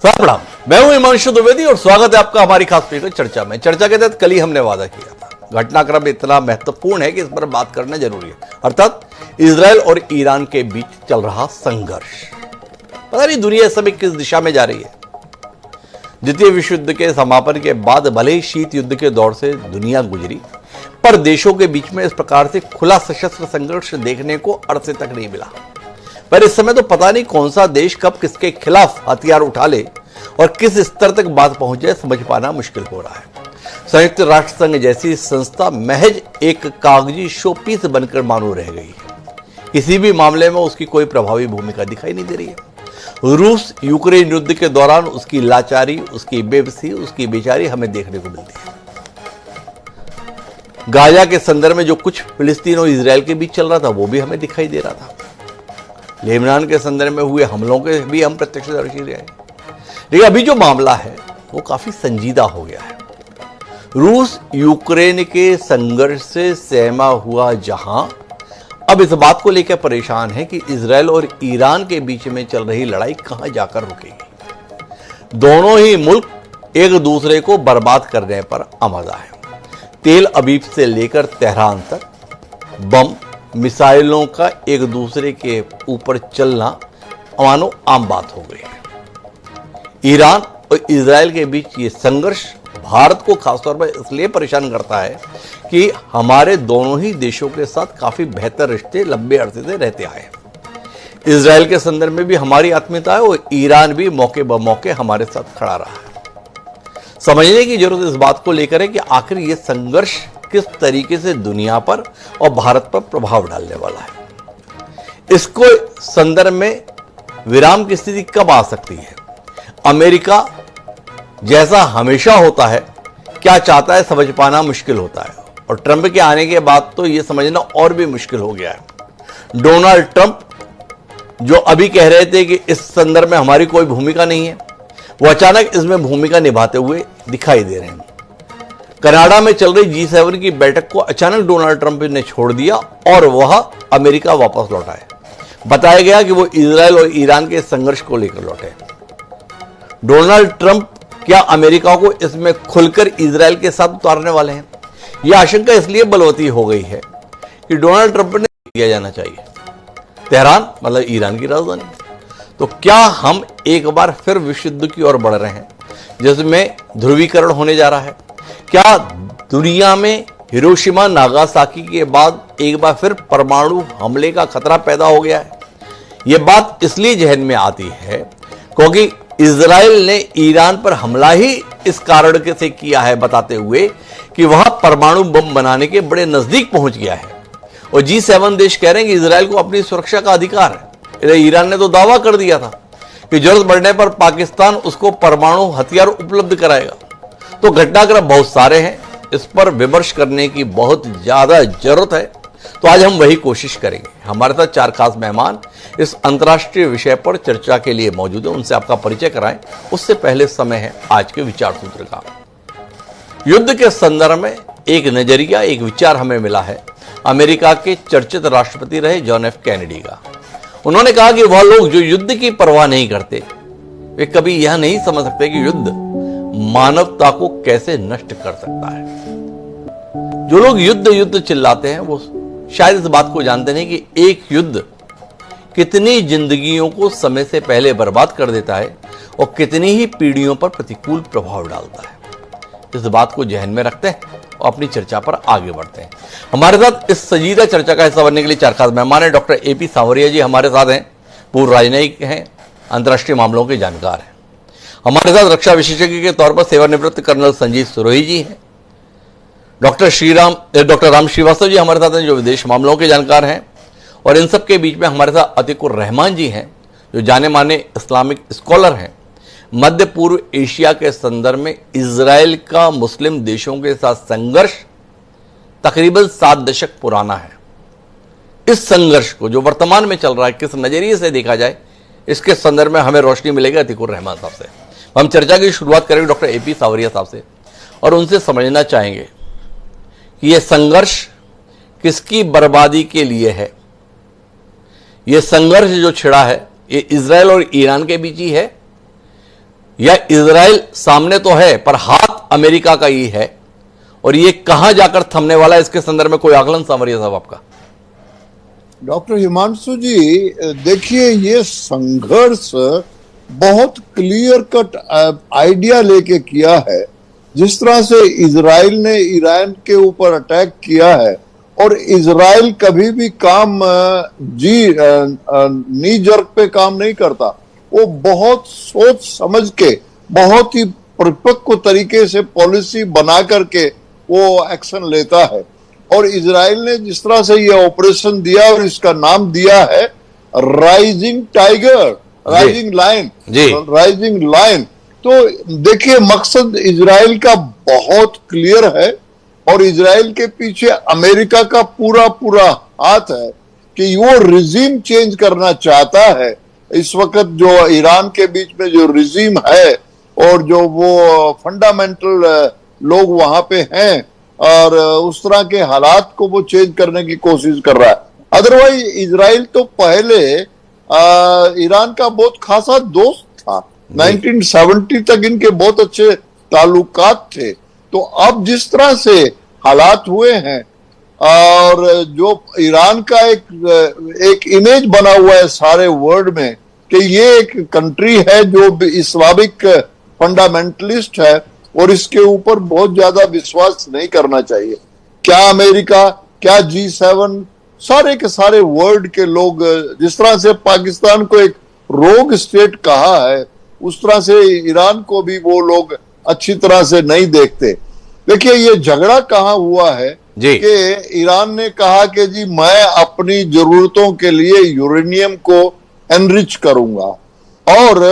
प्रणाम, मैं हूं हिमांशु द्विवेदी और स्वागत है आपका हमारी खास पीढ़ी चर्चा में। चर्चा के तहत कल ही हमने वादा किया था, घटनाक्रम इतना महत्वपूर्ण है कि इस पर बात करना जरूरी है, अर्थात इजरायल और ईरान के बीच चल रहा संघर्ष। पता नहीं दुनिया इस समय किस दिशा में जा रही है। द्वितीय विश्व युद्ध के समापन के बाद भले ही शीत युद्ध के दौर से दुनिया गुजरी, पर देशों के बीच में इस प्रकार से खुला सशस्त्र संघर्ष देखने को अरसे तक नहीं मिला। पर इस समय तो पता नहीं कौन सा देश कब किसके खिलाफ हथियार उठा ले और किस स्तर तक बात पहुंच जाए, समझ पाना मुश्किल हो रहा है। संयुक्त राष्ट्र संघ जैसी संस्था महज एक कागजी शोपीस बनकर मानो रह गई है। किसी भी मामले में उसकी कोई प्रभावी भूमिका दिखाई नहीं दे रही है। रूस यूक्रेन युद्ध के दौरान उसकी लाचारी, उसकी बेबसी, उसकी बेचारी हमें देखने को मिलती है। गाजा के संदर्भ में जो कुछ फिलिस्तीन और इजरायल के बीच चल रहा था वो भी हमें दिखाई दे रहा था। लेबनान के संदर्भ में हुए हमलों के भी हम प्रत्यक्षदर्शी रहे। लेकिन अभी जो मामला है वो काफी संजीदा हो गया है। रूस यूक्रेन के संघर्ष से सहमा हुआ जहां अब इस बात को लेकर परेशान है कि इजरायल और ईरान के बीच में चल रही लड़ाई कहां जाकर रुकेगी। दोनों ही मुल्क एक दूसरे को बर्बाद करने पर आमादा है। तेल अवीव से लेकर तेहरान तक बम मिसाइलों का एक दूसरे के ऊपर चलना मानो आम बात हो गई है। ईरान और इजरायल के बीच ये संघर्ष भारत को खासतौर पर इसलिए परेशान करता है कि हमारे दोनों ही देशों के साथ काफी बेहतर रिश्ते लंबे अरसे से रहते आए हैं। इजरायल के संदर्भ में भी हमारी आत्मीयता है और ईरान भी मौके ब मौके हमारे साथ खड़ा रहा है। समझने की जरूरत इस बात को लेकर है कि आखिर ये संघर्ष किस तरीके से दुनिया पर और भारत पर प्रभाव डालने वाला है। इसको संदर्भ में विराम की स्थिति कब आ सकती है। अमेरिका जैसा हमेशा होता है क्या चाहता है समझ पाना मुश्किल होता है, और ट्रंप के आने के बाद तो यह समझना और भी मुश्किल हो गया है। डोनाल्ड ट्रंप जो अभी कह रहे थे कि इस संदर्भ में हमारी कोई भूमिका नहीं है, वो अचानक इसमें भूमिका निभाते हुए दिखाई दे रहे हैं। कनाडा में चल रही G7 की बैठक को अचानक डोनाल्ड ट्रंप ने छोड़ दिया और वह अमेरिका वापस लौटा है। बताया गया कि वो इजरायल और ईरान के संघर्ष को लेकर लौटे। डोनाल्ड ट्रंप क्या अमेरिका को इसमें खुलकर इजरायल के साथ उतारने वाले हैं? यह आशंका इसलिए बलवती हो गई है कि डोनाल्ड ट्रंप ने किया जाना चाहिए तेहरान मतलब ईरान की राजधानी। तो क्या हम एक बार फिर विश्व युद्ध की ओर बढ़ रहे हैं जिसमें ध्रुवीकरण होने जा रहा है? क्या दुनिया में हिरोशिमा नागासाकी के बाद एक बार फिर परमाणु हमले का खतरा पैदा हो गया है? यह बात इसलिए जहन में आती है क्योंकि इजरायल ने ईरान पर हमला ही इस कारण से किया है, बताते हुए कि वह परमाणु बम बनाने के बड़े नजदीक पहुंच गया है। और G7 देश कह रहे हैं कि इजरायल को अपनी सुरक्षा का अधिकार है। ईरान ने तो दावा कर दिया था कि जरूरत पड़ने पर पाकिस्तान उसको परमाणु हथियार उपलब्ध कराएगा। तो घटनाक्रम बहुत सारे हैं, इस पर विमर्श करने की बहुत ज्यादा जरूरत है। तो आज हम वही कोशिश करेंगे। हमारे साथ चार खास मेहमान इस अंतर्राष्ट्रीय विषय पर चर्चा के लिए मौजूद हैं। उनसे आपका परिचय कराएं, उससे पहले समय है आज के विचार सूत्र का। युद्ध के संदर्भ में एक नजरिया, एक विचार हमें मिला है अमेरिका के चर्चित राष्ट्रपति रहे जॉन एफ कैनेडी का। उन्होंने कहा कि वह लोग जो युद्ध की परवाह नहीं करते, वे कभी यह नहीं समझ सकते कि युद्ध मानवता को कैसे नष्ट कर सकता है। जो लोग युद्ध युद्ध चिल्लाते हैं वो शायद इस बात को जानते नहीं कि एक युद्ध कितनी जिंदगियों को समय से पहले बर्बाद कर देता है और कितनी ही पीढ़ियों पर प्रतिकूल प्रभाव डालता है। इस बात को जहन में रखते हैं और अपनी चर्चा पर आगे बढ़ते हैं। हमारे साथ इस संजीदा चर्चा का हिस्सा बनने के लिए चार खास मेहमान हैं। डॉक्टर AP सांवरिया जी हमारे साथ हैं, पूर्व राजनयिक हैं, अंतर्राष्ट्रीय मामलों के जानकार हैं। हमारे साथ रक्षा विशेषज्ञ के तौर पर सेवानिवृत्त कर्नल संजीव सुरोही जी हैं। डॉक्टर राम श्रीवास्तव जी हमारे साथ हैं, जो विदेश मामलों के जानकार हैं। और इन सब के बीच में हमारे साथ अतिकुर रहमान जी हैं, जो जाने माने इस्लामिक स्कॉलर हैं। मध्य पूर्व एशिया के संदर्भ में इजराइल का मुस्लिम देशों के साथ संघर्ष तकरीबन 7 दशक पुराना है। इस संघर्ष को जो वर्तमान में चल रहा है किस नजरिए से देखा जाए, इसके संदर्भ में हमें रोशनी मिलेगी अतिकुर रहमान साहब से। हम चर्चा की शुरुआत करेंगे डॉक्टर AP सांवरिया साहब से और उनसे समझना चाहेंगे कि यह संघर्ष किसकी बर्बादी के लिए है। यह संघर्ष जो छिड़ा है ये इजराइल और ईरान के बीच ही है या इजराइल सामने तो है पर हाथ अमेरिका का ही है, और ये कहां जाकर थमने वाला है, इसके संदर्भ में कोई आकलन सांवरिया साहब आपका? डॉक्टर हिमांशु जी, देखिए, ये संघर्ष बहुत क्लियर कट आइडिया लेके किया है। जिस तरह से इजराइल ने ईरान के ऊपर अटैक किया है, और इजराइल कभी भी काम नी जर्क पे काम नहीं करता, वो बहुत सोच समझ के, बहुत ही परिपक्व तरीके से पॉलिसी बना करके वो एक्शन लेता है। और इजराइल ने जिस तरह से ये ऑपरेशन दिया और इसका नाम दिया है rising tiger, rising lion, rising lion, तो देखिए मकसद इजराइल का बहुत क्लियर है, और इजराइल के पीछे अमेरिका का पूरा पूरा हाथ है कि वो रिजीम चेंज करना चाहता है। इस वक्त जो ईरान के बीच में जो रिजीम है और जो वो फंडामेंटल लोग वहां पे हैं, और उस तरह के हालात को वो चेंज करने की कोशिश कर रहा है। अदरवाइज इजराइल तो पहले ईरान का बहुत खासा दोस्त था, 1970 तक इनके बहुत अच्छे ताल्लुकात थे। तो अब जिस तरह से हालात हुए हैं, और जो ईरान का एक इमेज बना हुआ है सारे वर्ल्ड में कि ये एक कंट्री है जो इस्लामिक फंडामेंटलिस्ट है, और इसके ऊपर बहुत ज्यादा विश्वास नहीं करना चाहिए। क्या अमेरिका, क्या G7, सारे के सारे वर्ल्ड के लोग जिस तरह से पाकिस्तान को एक रोग स्टेट कहा है, उस तरह से ईरान को भी वो लोग अच्छी तरह से नहीं देखते। देखिए, ये झगड़ा कहाँ हुआ है कि ईरान ने कहा कि जी मैं अपनी जरूरतों के लिए यूरेनियम को एनरिच करूंगा, और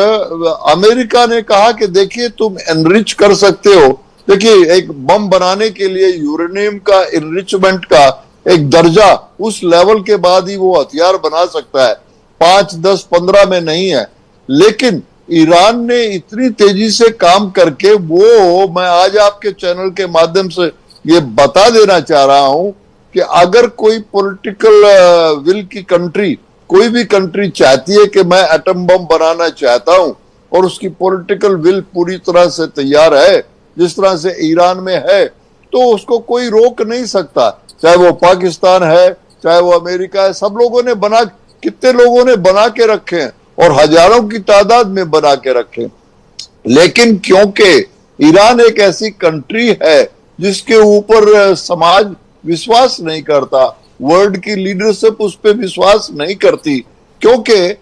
अमेरिका ने कहा कि देखिए तुम एनरिच कर सकते हो। देखिए, एक बम बनाने के लिए यूरेनियम का एनरिचमेंट का एक दर्जा, उस लेवल के बाद ही वो हथियार बना सकता है, 5, 10, 15 में नहीं है। लेकिन ईरान ने इतनी तेजी से काम करके, वो मैं आज आपके चैनल के माध्यम से ये बता देना चाह रहा हूं कि अगर कोई पॉलिटिकल विल की कंट्री, कोई भी कंट्री चाहती है कि मैं एटम बम बनाना चाहता हूं, और उसकी पॉलिटिकल विल पूरी तरह से तैयार है, जिस तरह से ईरान में है, तो उसको कोई रोक नहीं सकता। चाहे वो पाकिस्तान है, चाहे वो अमेरिका है, सब लोगों ने कितने लोगों ने बना के रखे हैं, और हजारों की तादाद में बना के रखे। लेकिन क्योंकि ईरान एक ऐसी कंट्री है जिसके ऊपर समाज विश्वास नहीं करता, वर्ल्ड की लीडरशिप उस पर विश्वास नहीं करती, क्योंकि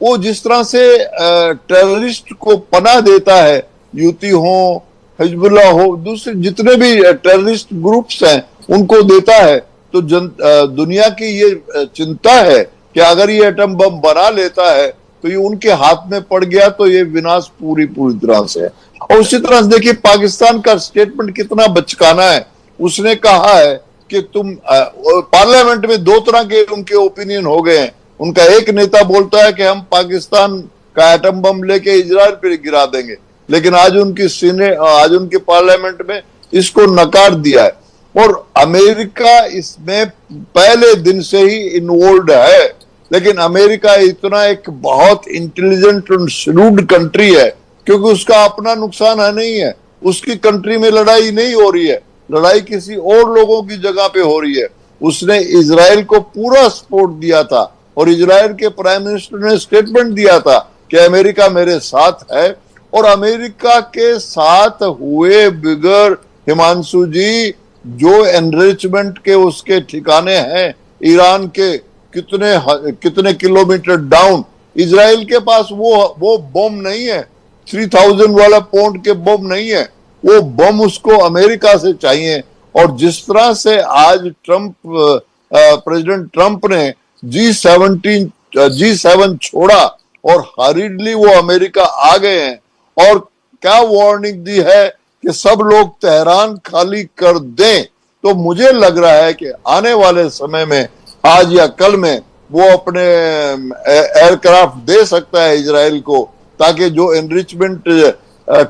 वो जिस तरह से टेररिस्ट को पनाह देता है, यूती हो, हिजबुल्लाह हो, दूसरे जितने भी टेररिस्ट ग्रुप्स हैं उनको देता है, तो दुनिया की ये चिंता है कि अगर ये एटम बम बना लेता है तो ये उनके हाथ में पड़ गया तो ये विनाश पूरी तरह से है। और उसी तरह से देखिए पाकिस्तान का स्टेटमेंट कितना बचकाना है। उसने कहा है कि तुम पार्लियामेंट में दो तरह के उनके ओपिनियन हो गए हैं। उनका एक नेता बोलता है कि हम पाकिस्तान का एटम बम लेके इजराइल पे गिरा देंगे, लेकिन आज उनके पार्लियामेंट में इसको नकार दिया है। और अमेरिका इसमें पहले दिन से ही इन्वॉल्व है, लेकिन अमेरिका इतना एक बहुत इंटेलिजेंट और श्रूड कंट्री है, क्योंकि उसका अपना नुकसान है नहीं है, उसकी कंट्री में लड़ाई नहीं हो रही है, लड़ाई किसी और लोगों की जगह पे हो रही है। उसने इजराइल को पूरा सपोर्ट दिया था, और इजराइल के प्राइम मिनिस्टर ने स्टेटमेंट दिया था कि अमेरिका मेरे साथ है। और अमेरिका के साथ हुए बिगर हिमांशु जी, जो एनरिचमेंट के उसके ठिकाने हैं ईरान के कितने किलोमीटर डाउन, इजराइल के पास वो बम नहीं है, 3000 वाला पाउंड के बम नहीं है, वो बम उसको अमेरिका से चाहिए। और जिस तरह से आज प्रेसिडेंट ट्रंप ने G7 छोड़ा और हरीडली वो अमेरिका आ गए हैं, और क्या वार्निंग दी है कि सब लोग तेहरान खाली कर दें, तो मुझे लग रहा है कि आने वाले समय में, आज या कल में, वो अपने एयरक्राफ्ट दे सकता है इजराइल को, ताकि जो एनरिचमेंट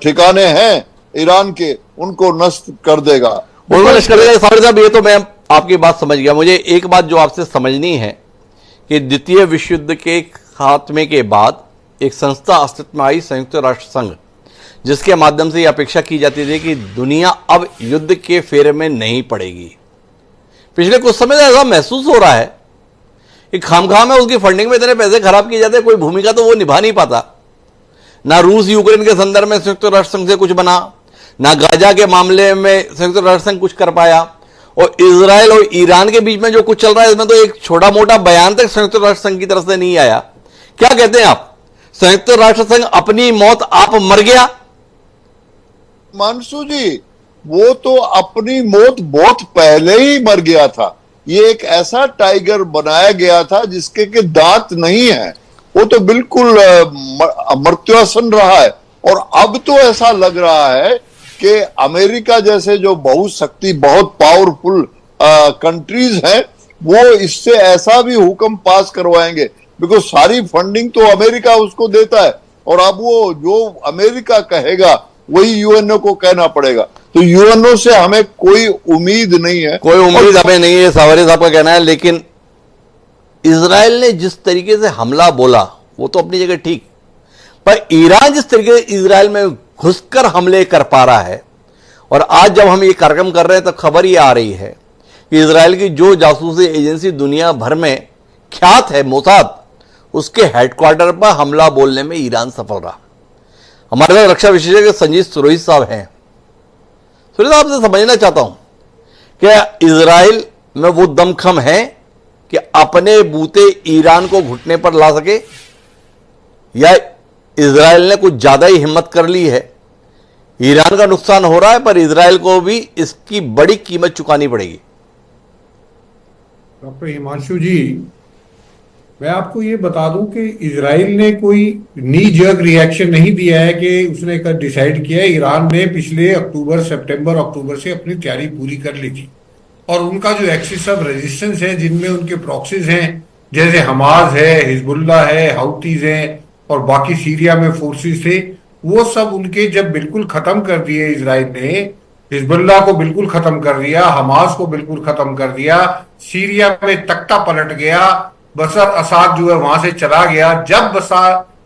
ठिकाने हैं ईरान के उनको नष्ट कर देगा। साहब, ये तो मैं आपकी बात समझ गया। मुझे एक बात जो आपसे समझनी है कि द्वितीय विश्व युद्ध के खात्मे के बाद एक संस्था अस्तित्व में आई, संयुक्त राष्ट्र संघ, जिसके माध्यम से यह अपेक्षा की जाती थी कि दुनिया अब युद्ध के फेरे में नहीं पड़ेगी। पिछले कुछ समय से ऐसा महसूस हो रहा है कि खामखा में उसकी फंडिंग में इतने पैसे खराब किए जाते हैं, कोई भूमिका तो वो निभा नहीं पाता। ना रूस यूक्रेन के संदर्भ में संयुक्त राष्ट्र संघ से कुछ बना, ना गाजा के मामले में संयुक्त राष्ट्र संघ कुछ कर पाया, और इजराइल और ईरान के बीच में जो कुछ चल रहा है इसमें तो एक छोटा मोटा बयान तक संयुक्त राष्ट्र संघ की तरफ से नहीं आया। क्या कहते हैं आप, संयुक्त राष्ट्र संघ अपनी मौत आप मर गया? मानसू जी, वो तो अपनी मौत बहुत पहले ही मर गया था। ये एक ऐसा टाइगर बनाया गया था जिसके के दांत नहीं है, वो तो बिल्कुल मृत्युआसन रहा है। और अब तो ऐसा लग रहा है कि अमेरिका जैसे जो बहुशक्ति बहुत पावरफुल कंट्रीज हैं, वो इससे ऐसा भी हुक्म पास करवाएंगे, बिकॉज सारी फंडिंग तो अमेरिका उसको देता है, और अब वो जो अमेरिका कहेगा वही यूएनओ को कहना पड़ेगा। तो यूएनओ से हमें कोई उम्मीद नहीं है, कोई उम्मीद हमें नहीं है, सावरी साहब का कहना है। लेकिन इजराइल ने जिस तरीके से हमला बोला वो तो अपनी जगह ठीक, पर ईरान जिस तरीके से इजराइल में घुसकर हमले कर पा रहा है, और आज जब हम ये कार्यक्रम कर रहे हैं तो खबर ये आ रही है कि इजराइल की जो जासूसी एजेंसी दुनिया भर में ख्यात है, मोसाद, उसके हेडक्वार्टर पर हमला बोलने में ईरान सफल रहा। हमारे साथ रक्षा विशेषज्ञ संजीत सुरोही साहब हैं। सुरोही साहब से समझना चाहता हूं, क्या इजराइल में वो दमखम है कि अपने बूते ईरान को घुटने पर ला सके, या इजराइल ने कुछ ज्यादा ही हिम्मत कर ली है? ईरान का नुकसान हो रहा है पर इजराइल को भी इसकी बड़ी कीमत चुकानी पड़ेगी। डॉक्टर हिमांशु जी, मैं आपको ये बता दूं कि इजराइल ने कोई नी जर्क रिएक्शन नहीं दिया है कि उसने डिसाइड किया है। ईरान ने पिछले सितंबर अक्टूबर से अपनी तैयारी पूरी कर ली थी, और उनका जो एक्सिस ऑफ रेजिस्टेंस है, जिनमें उनके प्रॉक्सीज हैं, जैसे हमास है, हिजबुल्ला है, हाउतीज हैं, और बाकी सीरिया में फोर्सेस थे, वो सब उनके जब बिल्कुल खत्म कर दिए इजराइल ने, हिजबुल्ला को बिल्कुल खत्म कर दिया, हमास को बिल्कुल खत्म कर दिया, सीरिया में तख्ता पलट गया, बशर असाद जो है वहां से चला गया। जब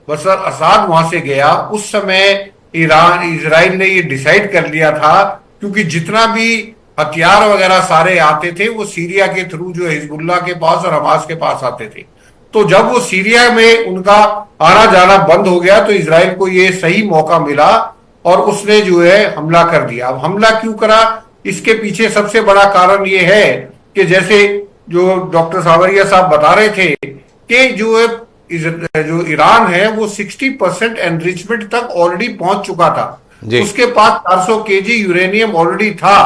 बशर असाद वहां से गया, उस समय इजराइल ने ये डिसाइड कर लिया था, क्योंकि जितना भी हथियार वगैरह सारे आते थे वो सीरिया के थ्रू जो हिजबुल्ला के पास और हमास के पास आते थे। तो जब वो सीरिया में उनका आना जाना बंद हो गया तो इजराइल को ये सही मौका मिला और उसने जो है हमला कर दिया। अब हमला क्यों करा, इसके पीछे सबसे बड़ा कारण ये है कि जैसे जो डॉक्टर सावरिया साहब बता रहे थे कि जो ईरान है वो 60% एनरिचमेंट तक ऑलरेडी पहुंच चुका था। उसके पास 400 केजी यूरेनियम ऑलरेडी था,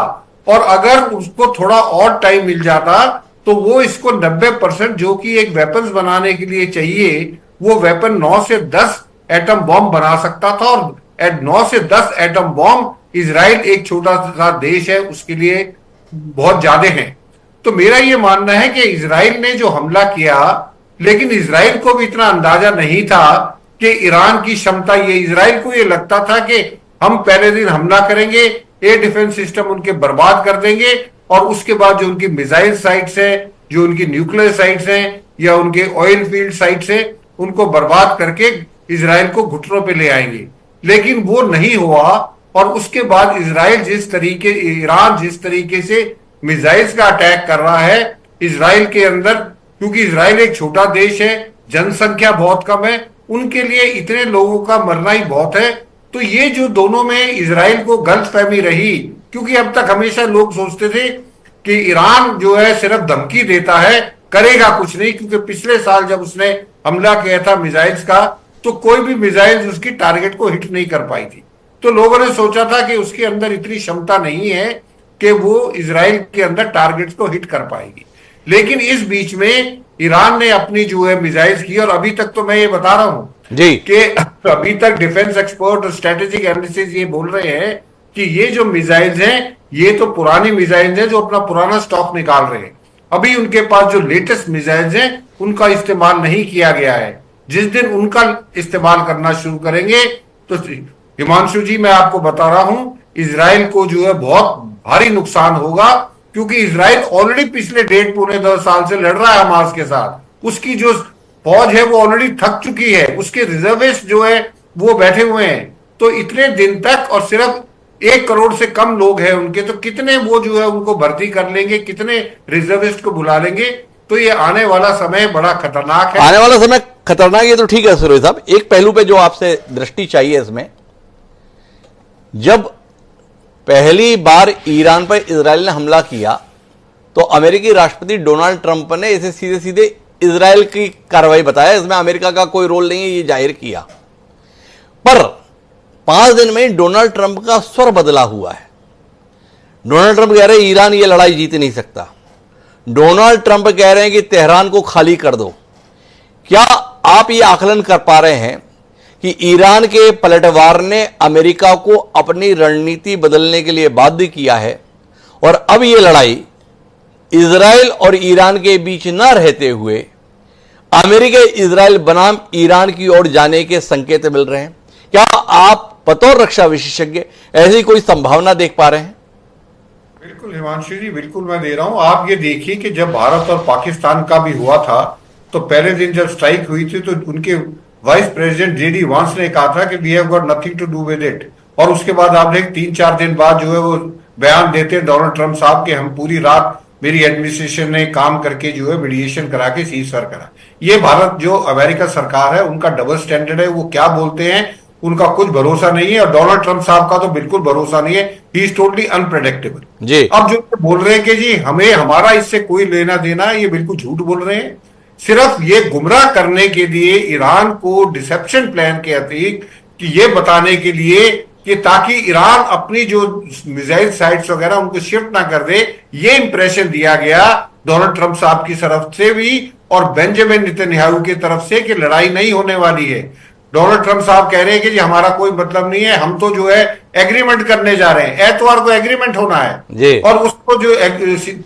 और अगर उसको थोड़ा और टाइम मिल जाता तो वो इसको 90% जो कि एक वेपन्स बनाने के लिए चाहिए, वो वेपन 9 से 10 एटम बॉम्ब बना सकता था। और 9 से 10 एटम बॉम्ब इजराइल एक छोटा सा देश है, उसके लिए बहुत ज्यादा है। तो मेरा ये मानना है कि इजराइल ने जो हमला किया, लेकिन इजराइल को भी इतना अंदाजा नहीं था कि ईरान की क्षमता, ये इजराइल को ये लगता था कि हम पहले दिन हमला करेंगे, एयर डिफेंस सिस्टम उनके बर्बाद कर देंगे, और उसके बाद जो उनकी मिसाइल साइट्स है, जो उनकी न्यूक्लियर साइट्स हैं, या उनके ऑयल फील्ड साइट्स है, उनको बर्बाद करके इजराइल को घुटनों पे ले आएंगे। लेकिन वो नहीं हुआ, और उसके बाद ईरान जिस तरीके से मिसाइल्स का अटैक कर रहा है इजराइल के अंदर, क्योंकि इजराइल एक छोटा देश है, जनसंख्या बहुत कम है, उनके लिए इतने लोगों का मरना ही बहुत है। तो ये जो दोनों में इजराइल को गलतफहमी रही, क्योंकि अब तक हमेशा लोग सोचते थे कि ईरान जो है सिर्फ धमकी देता है, करेगा कुछ नहीं, क्योंकि पिछले साल जब उसने हमला किया था मिसाइल्स का, तो कोई भी मिसाइल्स उसकी टारगेट को हिट नहीं कर पाई थी। तो लोगों ने सोचा था कि उसके अंदर इतनी क्षमता नहीं है कि वो इजराइल के अंदर टारगेट्स को हिट कर पाएगी। लेकिन इस बीच में ईरान ने अपनी जो है मिसाइल्स की, और अभी तक तो मैं ये बता रहा हूं जी कि अभी तक डिफेंस एक्सपर्ट और स्ट्रेटेजिक एनालिसिस ये बोल रहे हैं कि ये जो मिसाइल्स हैं ये तो पुरानी मिसाइल्स हैं जो अपना पुराना स्टॉक निकाल रहे हैं। अभी उनके पास जो लेटेस्ट मिसाइल्स हैं उनका इस्तेमाल नहीं किया गया है। जिस दिन उनका इस्तेमाल करना शुरू करेंगे तो हिमांशु जी मैं आपको बता रहा हूं, इजराइल को जो है बहुत भारी नुकसान होगा, क्योंकि इजराइल ऑलरेडी पिछले 1.5-2 साल से लड़ रहा है हमास के साथ। उसकी जो फौज है वो ऑलरेडी थक चुकी है, उसके रिजर्विस्ट जो है वो बैठे हुए हैं। तो इतने दिन तक और सिर्फ 1 करोड़ से कम लोग हैं उनके, तो कितने वो जो है उनको भर्ती कर लेंगे, कितने रिजर्विस्ट को बुला लेंगे। तो ये आने वाला समय बड़ा खतरनाक है। आने वाला समय खतरनाक, ये तो ठीक है सुरेश साहब। एक पहलू पे जो आपसे दृष्टि चाहिए इसमें, जब पहली बार ईरान पर इजराइल ने हमला किया तो अमेरिकी राष्ट्रपति डोनाल्ड ट्रंप ने इसे सीधे सीधे इजराइल की कार्रवाई बताया, इसमें अमेरिका का कोई रोल नहीं है, ये जाहिर किया। पर 5 दिन में डोनाल्ड ट्रंप का स्वर बदला हुआ है। डोनाल्ड ट्रंप कह रहे हैं ईरान ये लड़ाई जीत नहीं सकता। डोनाल्ड ट्रंप कह रहे हैं कि तेहरान को खाली कर दो। क्या आप ये आकलन कर पा रहे हैं कि ईरान के पलटवार ने अमेरिका को अपनी रणनीति बदलने के लिए बाध्य किया है और अब ये लड़ाई इजराइल और ईरान के बीच न रहते हुए अमेरिका इजराइल बनाम ईरान की ओर जाने के संकेत मिल रहे हैं? क्या आप बतौर रक्षा विशेषज्ञ ऐसी कोई संभावना देख पा रहे हैं? बिल्कुल हिमांशु जी, बिल्कुल मैं दे रहा हूं। आप ये देखिए कि जब भारत और पाकिस्तान का भी हुआ था तो पहले दिन जब स्ट्राइक हुई थी तो उनके वाइस प्रेसिडेंट जेडी वांस ने कहा था कि we have got nothing to do with it, और उसके बाद आप देख 3-4 दिन बाद जो है वो बयान देते हैं डोनाल्ड ट्रंप साहब के, हम पूरी रात मेरी एडमिनिस्ट्रेशन ने काम करके जो है मीडिएशन करा के सीजफायर करा। ये भारत जो अमेरिका सरकार है उनका डबल स्टैंडर्ड है, वो क्या बोलते हैं उनका कुछ भरोसा नहीं है, और डोनाल्ड ट्रंप साहब का तो बिल्कुल भरोसा नहीं है। ही इज टोटली अनप्रेडिक्टेबल जी। अब जो बोल रहे हैं कि जी हमें हमारा इससे कोई लेना देना है, ये बिल्कुल झूठ बोल रहे हैं। सिर्फ ये गुमराह करने के लिए, ईरान को डिसेप्शन प्लान के अतिरिक्त कि ये बताने के लिए कि ताकि ईरान अपनी जो मिसाइल साइट्स वगैरह उनको शिफ्ट ना कर दे, ये इंप्रेशन दिया गया डोनाल्ड ट्रंप साहब की तरफ से भी और बेंजामिन नेतन्याहू की तरफ से कि लड़ाई नहीं होने वाली है। डोनाल्ड ट्रंप साहब कह रहे हैं कि जी हमारा कोई मतलब नहीं है, हम तो जो है एग्रीमेंट करने जा रहे हैं। एतवार को एग्रीमेंट होना है जी। और उसको जो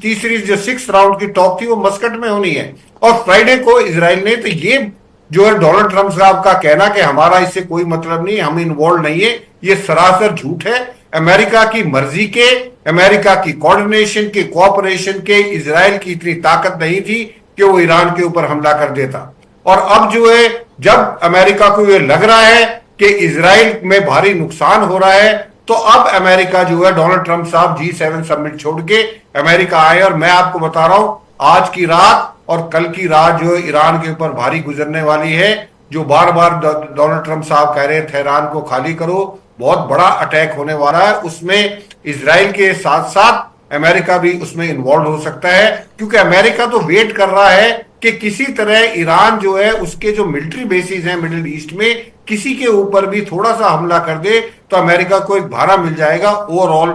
तीसरी जो 6th राउंड की टॉक थी वो मस्कट में होनी है, और फ्राइडे को इजराइल ने। तो ये जो है डोनाल्ड ट्रंप साहब का कहना कि हमारा इससे कोई मतलब नहीं, हम इन्वॉल्व नहीं है, ये सरासर झूठ है। अमेरिका की मर्जी के, अमेरिका की कोऑर्डिनेशन के, कोऑपरेशन के इजराइल की इतनी ताकत नहीं थी कि वो ईरान के ऊपर हमला कर देता। और अब जो है जब अमेरिका को ये लग रहा है कि इजराइल में भारी नुकसान हो रहा है, तो अब अमेरिका जो है डोनाल्ड ट्रंप साहब G7 समिट छोड़ के अमेरिका आए। और मैं आपको बता रहा हूं आज की रात और कल की रात जो ईरान के ऊपर भारी गुजरने वाली है। जो बार बार डोनाल्ड ट्रंप साहब कह रहे हैं तेहरान को खाली करो, बहुत बड़ा अटैक होने वाला है। उसमें इजराइल के साथ साथ अमेरिका भी उसमें इन्वॉल्व हो सकता है, क्योंकि अमेरिका तो वेट कर रहा है कि किसी तरह ईरान जो है उसके जो मिलिट्री बेसिस हैं मिडिल ईस्ट में किसी के ऊपर भी थोड़ा सा हमला कर दे तो अमेरिका को एक भारा मिल जाएगा ओवरऑल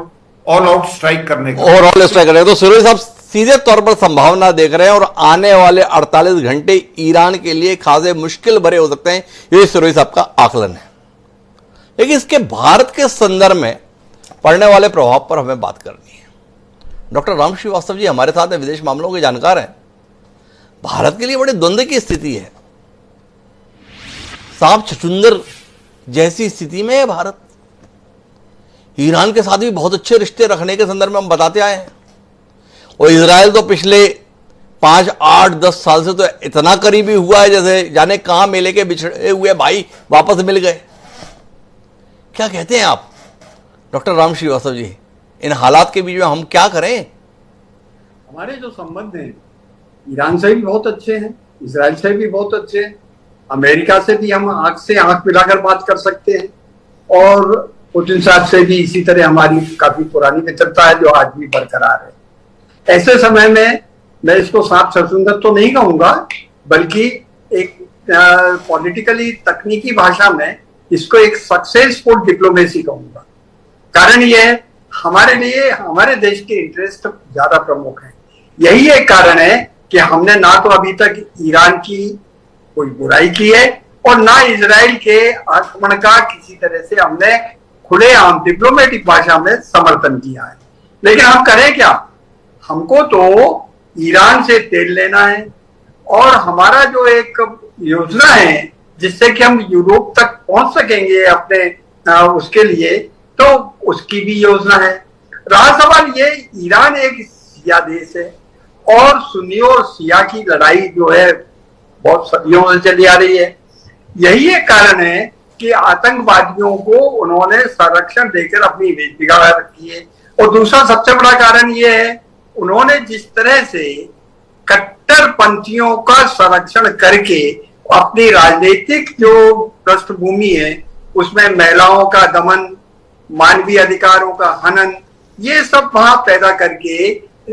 ऑल आउट स्ट्राइक करने का। ओवरऑल स्ट्राइक करने का। तो सुरेश साहब सीधे तौर पर संभावना देख रहे हैं और आने वाले 48 घंटे ईरान के लिए खासे मुश्किल भरे हो सकते हैं, ये सुरेश साहब का आकलन है। लेकिन इसके भारत के संदर्भ में पड़ने वाले प्रभाव पर हमें बात करनी है। डॉक्टर राम श्रीवास्तव जी हमारे साथ हैं, विदेश मामलों के जानकार हैं। भारत के लिए बड़े द्वंद्व की स्थिति है, सांप छछूंदर जैसी स्थिति में है भारत। ईरान के साथ भी बहुत अच्छे रिश्ते रखने के संदर्भ में हम बताते आए हैं, और इजराइल तो पिछले 5, 8, 10 साल से तो इतना करीबी हुआ है जैसे जाने कहां मेले के बिछड़े हुए भाई वापस मिल गए। क्या कहते हैं आप डॉक्टर राम श्रीवास्तव जी, इन हालात के बीच में हम क्या करें? हमारे जो संबंध हैं ईरान से भी बहुत अच्छे हैं, इजराइल से भी बहुत अच्छे हैं, अमेरिका से भी हम आंख से आंख मिलाकर बात कर सकते हैं, और पुतिन साहब से भी इसी तरह हमारी काफी पुरानी मित्रता है जो आज भी बरकरार है। ऐसे समय में मैं इसको सांप छछूंदर तो नहीं कहूंगा, बल्कि एक पॉलिटिकली तकनीकी भाषा में इसको एक सक्सेसफुल डिप्लोमेसी कहूंगा। कारण यह है हमारे लिए हमारे देश के इंटरेस्ट ज्यादा प्रमुख है। यही एक कारण है कि हमने ना तो अभी तक ईरान की कोई बुराई की है और ना इजराइल के आक्रमण का किसी तरह से हमने खुलेआम डिप्लोमेटिक भाषा में समर्थन किया है। लेकिन हम करें क्या? हमको तो ईरान से तेल लेना है, और हमारा जो एक योजना है जिससे कि हम यूरोप तक पहुंच सकेंगे अपने उसके लिए, तो उसकी भी योजना है। रहा सवाल ये, ईरान एक शिया देश है और सुन्नी और शिया की लड़ाई जो है बहुत सदियों से चली आ रही है। यही एक कारण है कि आतंकवादियों को उन्होंने संरक्षण देकर अपनी इमेज बिगाड़ रखी है। और दूसरा सबसे बड़ा कारण ये है, उन्होंने जिस तरह से कट्टरपंथियों का संरक्षण करके अपनी राजनीतिक जो पृष्ठभूमि है उसमें महिलाओं का दमन, मानवीय अधिकारों का हनन, ये सब वहां पैदा करके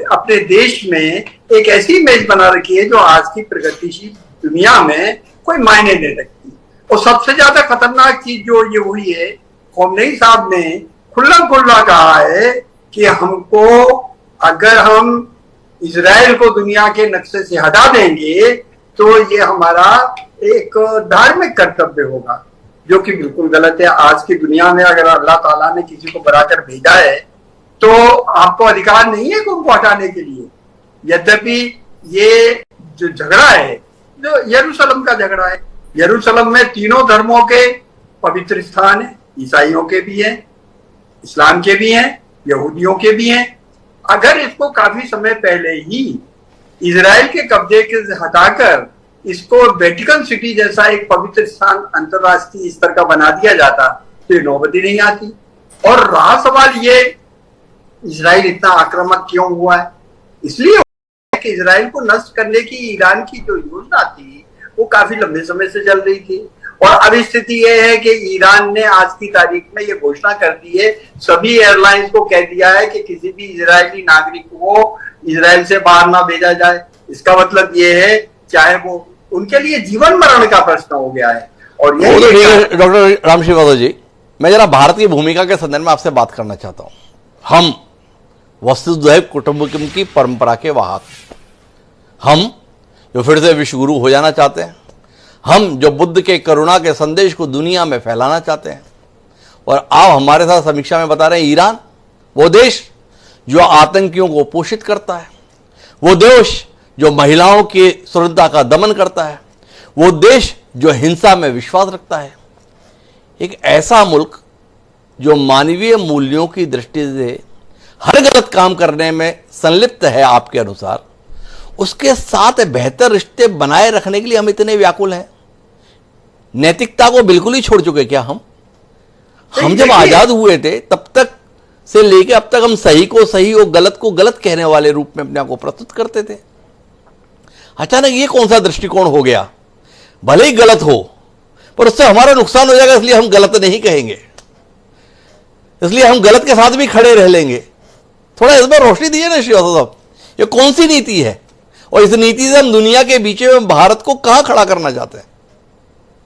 अपने देश में एक ऐसी इमेज बना रखी है जो आज की प्रगतिशील दुनिया में कोई मायने नहीं रखती। और सबसे ज्यादा खतरनाक चीज जो ये हुई है, खोमेनी साहब ने खुला खुला कहा है कि हमको, अगर हम इजराइल को दुनिया के नक्शे से हटा देंगे तो ये हमारा एक धार्मिक कर्तव्य होगा, जो कि बिल्कुल गलत है। आज की दुनिया में अगर अल्लाह ताला ने किसी को बनाकर भेजा है तो आपको अधिकार नहीं है उनको हटाने के लिए। यद्यपि ये जो झगड़ा है, जो यरूशलेम का झगड़ा है, यरूशलेम में तीनों धर्मों के पवित्र स्थान है, ईसाइयों के भी हैं, इस्लाम के भी हैं, यहूदियों के भी हैं। अगर इसको काफी समय पहले ही इजराइल के कब्जे के हटाकर इसको वेटिकन सिटी जैसा एक पवित्र स्थान अंतरराष्ट्रीय स्तर का बना दिया जाता तो ये नौबत ही नहीं आती। और रहा सवाल ये, इजराइल इतना आक्रामक क्यों हुआ है? इसलिए कि इजराइल को नष्ट करने की ईरान की जो योजना थी वो काफी लंबे समय से चल रही थी। और अब स्थिति ये है कि ईरान ने आज की तारीख में ये घोषणा कर दी है, सभी एयरलाइंस को कह दिया है कि किसी भी इजरायली नागरिक को इजराइल से बाहर ना भेजा जाए। इसका मतलब ये है, चाहे वो उनके लिए जीवन मरण का प्रश्न हो गया है। और यही डॉक्टर राम श्रीवास्तव जी, मैं जरा भारत की भूमिका के संदर्भ में आपसे बात करना चाहता हूं। हम वसुधैव कुटुंबकम की परंपरा के वाहक, हम जो फिर से विश्व गुरु हो जाना चाहते हैं, हम जो बुद्ध के करुणा के संदेश को दुनिया में फैलाना चाहते हैं। और आप हमारे साथ समीक्षा में बता रहे हैं, ईरान वो देश जो आतंकियों को पोषित करता है, वो देश जो महिलाओं की सुरक्षा का दमन करता है, वो देश जो हिंसा में विश्वास रखता है, एक ऐसा मुल्क जो मानवीय मूल्यों की दृष्टि से हर गलत काम करने में संलिप्त है आपके अनुसार, उसके साथ बेहतर रिश्ते बनाए रखने के लिए हम इतने व्याकुल हैं? नैतिकता को बिल्कुल ही छोड़ चुके क्या हम जब आजाद हुए थे तब तक से लेके अब तक हम सही को सही और गलत को गलत कहने वाले रूप में अपने आप को प्रस्तुत करते थे। अचानक ये कौन सा दृष्टिकोण हो गया? भले ही गलत हो पर उससे हमारा नुकसान हो जाएगा, इसलिए हम गलत नहीं कहेंगे, इसलिए हम गलत के साथ भी खड़े रह लेंगे। थोड़ा इस बार रोशनी दीजिए ना श्रीवास्तव साहब, ये कौन सी नीति है और इस नीति से हम दुनिया के बीच में भारत को कहां खड़ा करना चाहते हैं?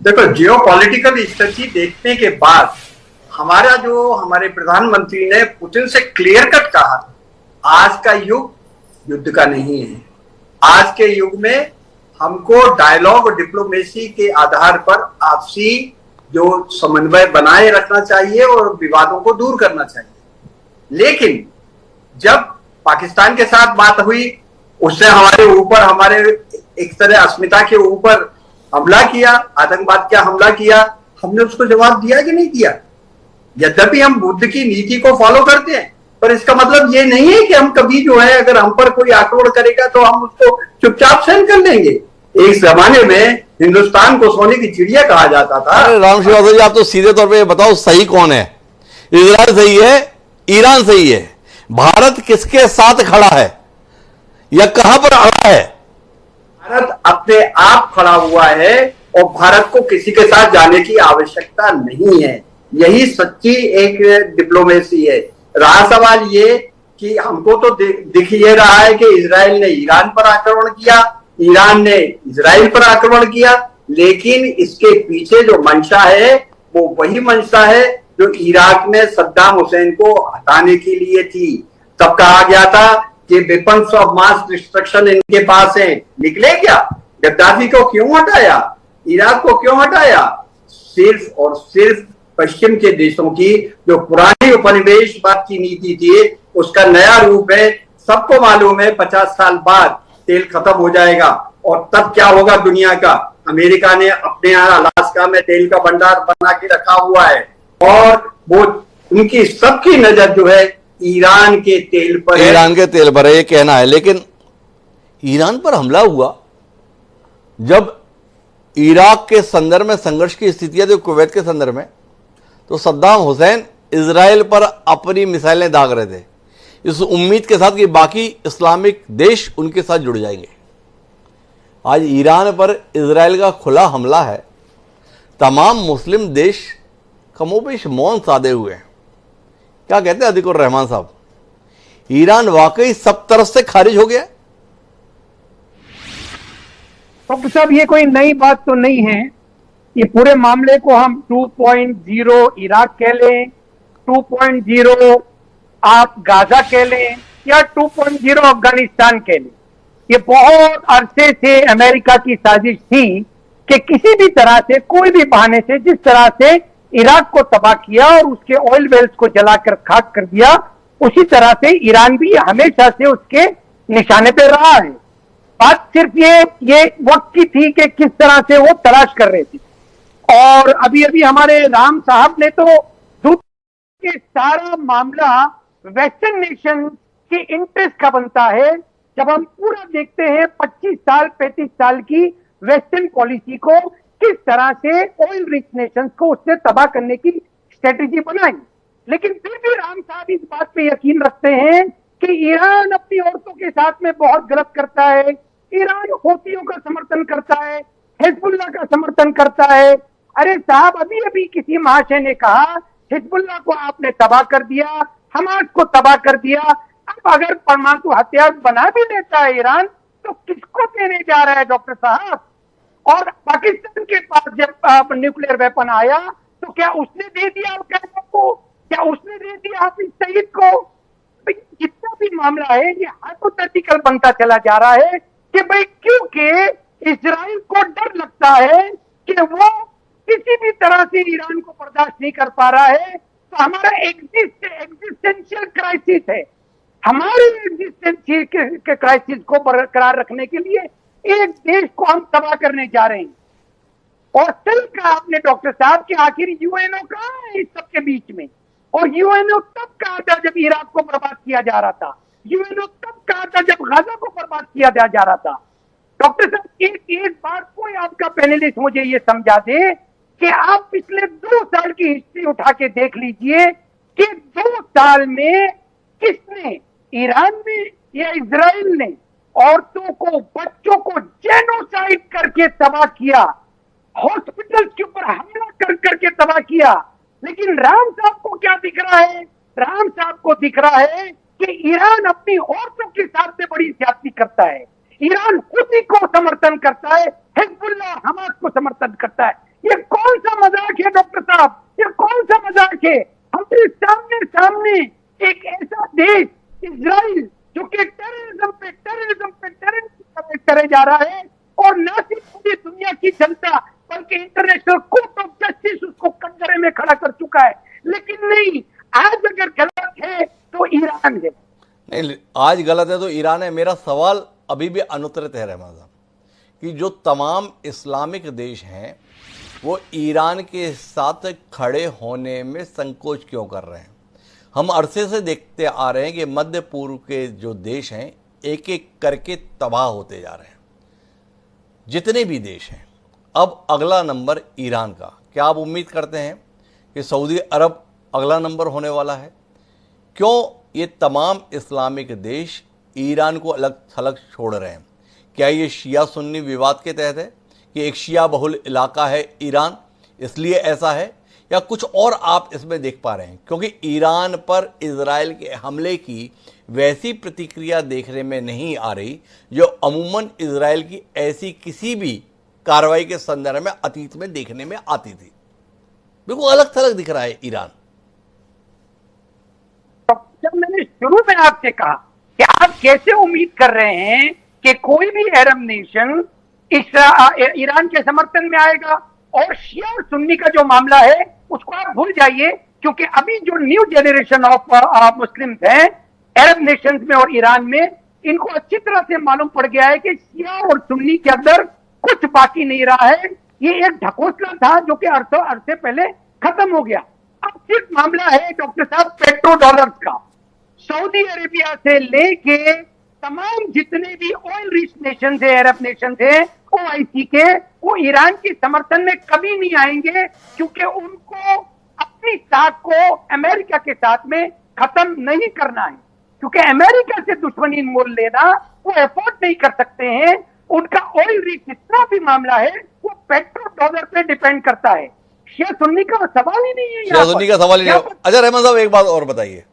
देखो, जियो पॉलिटिकल स्थिति देखने के बाद हमारे प्रधानमंत्री ने पुतिन से क्लियर कट कहा, आज का युग युद्ध का नहीं है। आज के युग में हमको डायलॉग और डिप्लोमेसी के आधार पर आपसी जो समन्वय बनाए रखना चाहिए और विवादों को दूर करना चाहिए। लेकिन जब पाकिस्तान के साथ बात हुई, उसने हमारे ऊपर, हमारे एक तरह अस्मिता के ऊपर हमला किया, आतंकवाद का हमला किया, हमने उसको जवाब दिया कि नहीं दिया? यद्यपि हम बुद्ध की नीति को फॉलो करते हैं, पर इसका मतलब ये नहीं है कि हम कभी जो है, अगर हम पर कोई आक्रमण करेगा तो हम उसको चुपचाप सहन कर लेंगे। एक जमाने में हिंदुस्तान को सोने की चिड़िया कहा जाता था। राम श्रीवास्तव जी, आप तो सीधे तौर पे ये बताओ, सही कौन है? इजराइल सही है, ईरान सही है, भारत किसके साथ खड़ा है या कहां पर अड़ा है? भारत अपने आप खड़ा हुआ है और भारत को किसी के साथ जाने की आवश्यकता नहीं है। यही सच्ची एक डिप्लोमेसी है। रहा सवाल ये कि हमको तो दिख ये रहा है कि इजराइल ने ईरान पर आक्रमण किया, ईरान ने इजराइल पर आक्रमण किया, लेकिन इसके पीछे जो मंशा है वो वही मंशा है जो इराक में सद्दाम हुसैन को हटाने के लिए थी। तब कहा गया था कि वेपन्स ऑफ मास डिस्ट्रक्शन इनके पास है, निकले क्या? गद्दाफी को क्यों हटाया? इराक को क्यों हटाया? सिर्फ और सिर्फ पश्चिम के देशों की जो पुरानी उपनिवेशवाद की नीति थी उसका नया रूप है। सबको मालूम है 50 साल बाद तेल खत्म हो जाएगा और तब क्या होगा दुनिया का? अमेरिका ने अपने यहाँ अलास्का में तेल का भंडार बना के रखा हुआ है और वो उनकी सबकी नजर जो है ईरान के तेल पर है। ईरान के तेल पर है, ये कहना है। लेकिन ईरान पर हमला हुआ जब इराक के संदर्भ में संघर्ष की स्थितियां थी, कुवैत के संदर्भ में, तो सद्दाम हुसैन इजराइल पर अपनी मिसाइलें दाग रहे थे इस उम्मीद के साथ कि बाकी इस्लामिक देश उनके साथ जुड़ जाएंगे। आज ईरान पर इजराइल का खुला हमला है, तमाम मुस्लिम देश कमोबेश मौन साधे हुए हैं। क्या कहते हैं अतिकुर रहमान साहब, ईरान वाकई सब तरफ से खारिज हो गया? डॉक्टर साहब, ये कोई नई बात तो नहीं है। ये पूरे मामले को हम 2.0 इराक कह लें, 2.0 आप गाजा कह लें, या 2.0 अफगानिस्तान कह लें, ये बहुत अरसे से अमेरिका की साजिश थी कि किसी भी तरह से, कोई भी बहाने से, जिस तरह से इराक को तबाह किया और उसके ऑयल वेल्स को जलाकर खाक कर दिया, उसी तरह से ईरान भी हमेशा से उसके निशाने पे रहा है। बात सिर्फ ये वक्त की थी कि किस तरह से वो तलाश कर रहे थे। और अभी अभी हमारे राम साहब ने तो दूध के सारा मामला वेस्टर्न नेशन के इंटरेस्ट का बनता है। जब हम पूरा देखते हैं 25 साल 35 साल की वेस्टर्न पॉलिसी को, किस तरह से ऑयल रिच नेशंस को उससे तबाह करने की स्ट्रेटेजी बनाई, लेकिन फिर भी राम साहब इस बात पे यकीन रखते हैं कि ईरान अपनी औरतों के साथ में बहुत गलत करता है, ईरान हौथियों का समर्थन करता है, हिजबुल्लाह का समर्थन करता है। अरे साहब, अभी अभी किसी महाशय ने कहा हिजबुल्लाह को आपने तबाह कर दिया, हमास को तबाह कर दिया। अब अगर परमाणु हथियार बना भी लेता है ईरान, तो किसको देने जा रहा है डॉक्टर साहब? और पाकिस्तान के पास जब न्यूक्लियर वेपन आया, तो क्या उसने दे दिया अल-कायदा को? क्या उसने दे दिया हाफिज सईद को? जितना भी मामला है ये हाइपोथेटिकल बनता चला जा रहा है कि भाई, क्योंकि इजराइल को डर लगता है कि वो किसी भी तरह से ईरान को बर्दाश्त नहीं कर पा रहा है, तो हमारा एग्जिस्टेंशियल क्राइसिस है। हमारे एग्जिस्टेंशियल क्राइसिस को बरकरार रखने के लिए एक देश को हम तबाह करने जा रहे हैं। और सही कहा आपने डॉक्टर साहब कि आखिर यूएनओ कहाँ है इस सबके बीच में? और यूएनओ तब कहा था जब इराक को बर्बाद किया जा रहा था, यूएनओ तब कहा था जब गाजा को बर्बाद किया जा रहा था। डॉक्टर साहब, एक बार कोई आपका पैनलिस्ट मुझे ये समझा दे कि आप पिछले 2 साल की हिस्ट्री उठा के देख लीजिए कि 2 साल में किसने, ईरान ने या इजराइल ने, औरतों को, बच्चों को जेनोसाइड करके तबाह किया, हॉस्पिटल के ऊपर हमला कर करके तबाह किया। लेकिन राम साहब को क्या दिख रहा है? राम साहब को दिख रहा है कि ईरान अपनी औरतों के साथ में बड़ी ज्यादती करता है, ईरान हुती को समर्थन करता है, हिजबुल्लाह हमास को समर्थन करता है। ये कौन सा मजाक है डॉक्टर साहब? ये कौन सा मजाक है? हमारे सामने सामने एक ऐसा देश इजराइल जो कि टेररिज्म करे जा रहा है, और न सिर्फ पूरी दुनिया की जनता बल्कि इंटरनेशनल कोर्ट ऑफ जस्टिस उसको कटघरे में खड़ा कर चुका है। लेकिन नहीं, आज अगर गलत है तो ईरान है। नहीं, आज गलत है तो ईरान है। मेरा सवाल अभी भी अनुत्तरित है रहमान साहब, कि जो तमाम इस्लामिक देश हैं वो ईरान के साथ खड़े होने में संकोच क्यों कर रहे हैं? हम अरसे से देखते आ रहे हैं कि मध्य पूर्व के जो देश हैं एक एक करके तबाह होते जा रहे हैं, जितने भी देश हैं। अब अगला नंबर ईरान का, क्या आप उम्मीद करते हैं कि सऊदी अरब अगला नंबर होने वाला है? क्यों ये तमाम इस्लामिक देश ईरान को अलग थलग छोड़ रहे हैं? क्या ये शिया सुन्नी विवाद के तहत है कि एक शिया बहुल इलाका है ईरान, इसलिए ऐसा है, या कुछ और आप इसमें देख पा रहे हैं? क्योंकि ईरान पर इजराइल के हमले की वैसी प्रतिक्रिया देखने में नहीं आ रही जो अमूमन इजराइल की ऐसी किसी भी कार्रवाई के संदर्भ में अतीत में देखने में आती थी। बिल्कुल अलग थलग दिख रहा है ईरान। जब मैंने शुरू में आपसे कहा कि आप कैसे उम्मीद कर रहे हैं कि कोई भी अरब नेशन ईरान के समर्थन में आएगा, और शिया और सुन्नी का जो मामला है उसको आप भूल जाइए, क्योंकि अभी जो न्यू जनरेशन ऑफ मुस्लिम्स हैं अरब नेशंस में और ईरान में, इनको अच्छी तरह से मालूम पड़ गया है कि शिया और सुन्नी के अंदर कुछ बाकी नहीं रहा है। ये एक ढकोसला था जो कि अरसे पहले खत्म हो गया। अब सिर्फ मामला है डॉक्टर साहब पेट्रो डॉलर्स का। सऊदी अरेबिया से लेके तमाम जितने भी ऑयल रिच नेशन थे, अरब नेशन थे, ओआईसी के, वो ईरान के समर्थन में कभी नहीं आएंगे, क्योंकि उनको अपनी साख को अमेरिका के साथ में खत्म नहीं करना है। क्योंकि अमेरिका से दुश्मनी मोल लेना वो एफोर्ड नहीं कर सकते हैं। उनका ऑयल रिच जितना भी मामला है वो पेट्रोल डॉलर पे डिपेंड करता है। शिया सुन्नी का सवाल ही नहीं है, शिया सुन्नी का सवाल ही नहीं है। अच्छा रहमान साहब, एक बात और बताइए,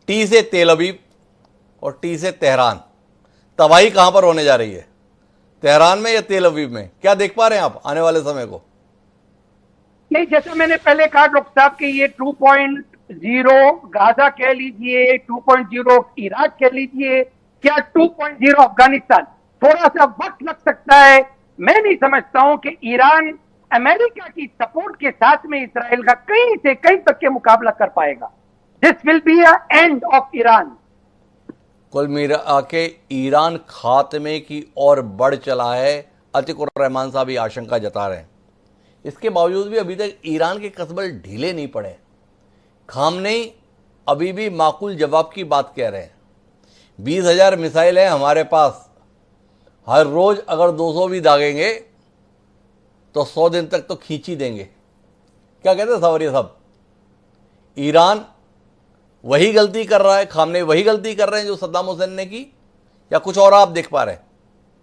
टी से तेल अवीव और टी से तेहरान, तबाही कहां पर होने जा रही है, तेहरान में या तेल अवीव में? क्या देख पा रहे हैं आप आने वाले समय को? नहीं, जैसा मैंने पहले कहा डॉक्टर साहब कि ये 2.0 गाजा कह लीजिए, 2.0 इराक कह लीजिए, क्या 2.0 अफगानिस्तान, थोड़ा सा वक्त लग सकता है। मैं नहीं समझता हूं कि ईरान अमेरिका की सपोर्ट के साथ में इसराइल का कहीं से कहीं तक के मुकाबला कर पाएगा। This will be a end of Iran. कुल मिला के ईरान खात्मे की ओर बढ़ चला है, अतिकुर रहमान साहब ये आशंका जता रहे हैं। इसके बावजूद भी अभी तक ईरान के कस्बे ढीले नहीं पड़े। खामनेई अभी भी माकूल जवाब की बात कह रहे हैं। 20,000 मिसाइल हैं हमारे पास, हर रोज अगर 200 भी दागेंगे तो 100 दिन तक तो खींच ही देंगे। क्या कहते हैं सावरिया साहब? ईरान वही गलती कर रहा है, खामनेई वही गलती कर रहे हैं जो सद्दाम हुसैन ने की, या कुछ और आप देख पा रहे हैं?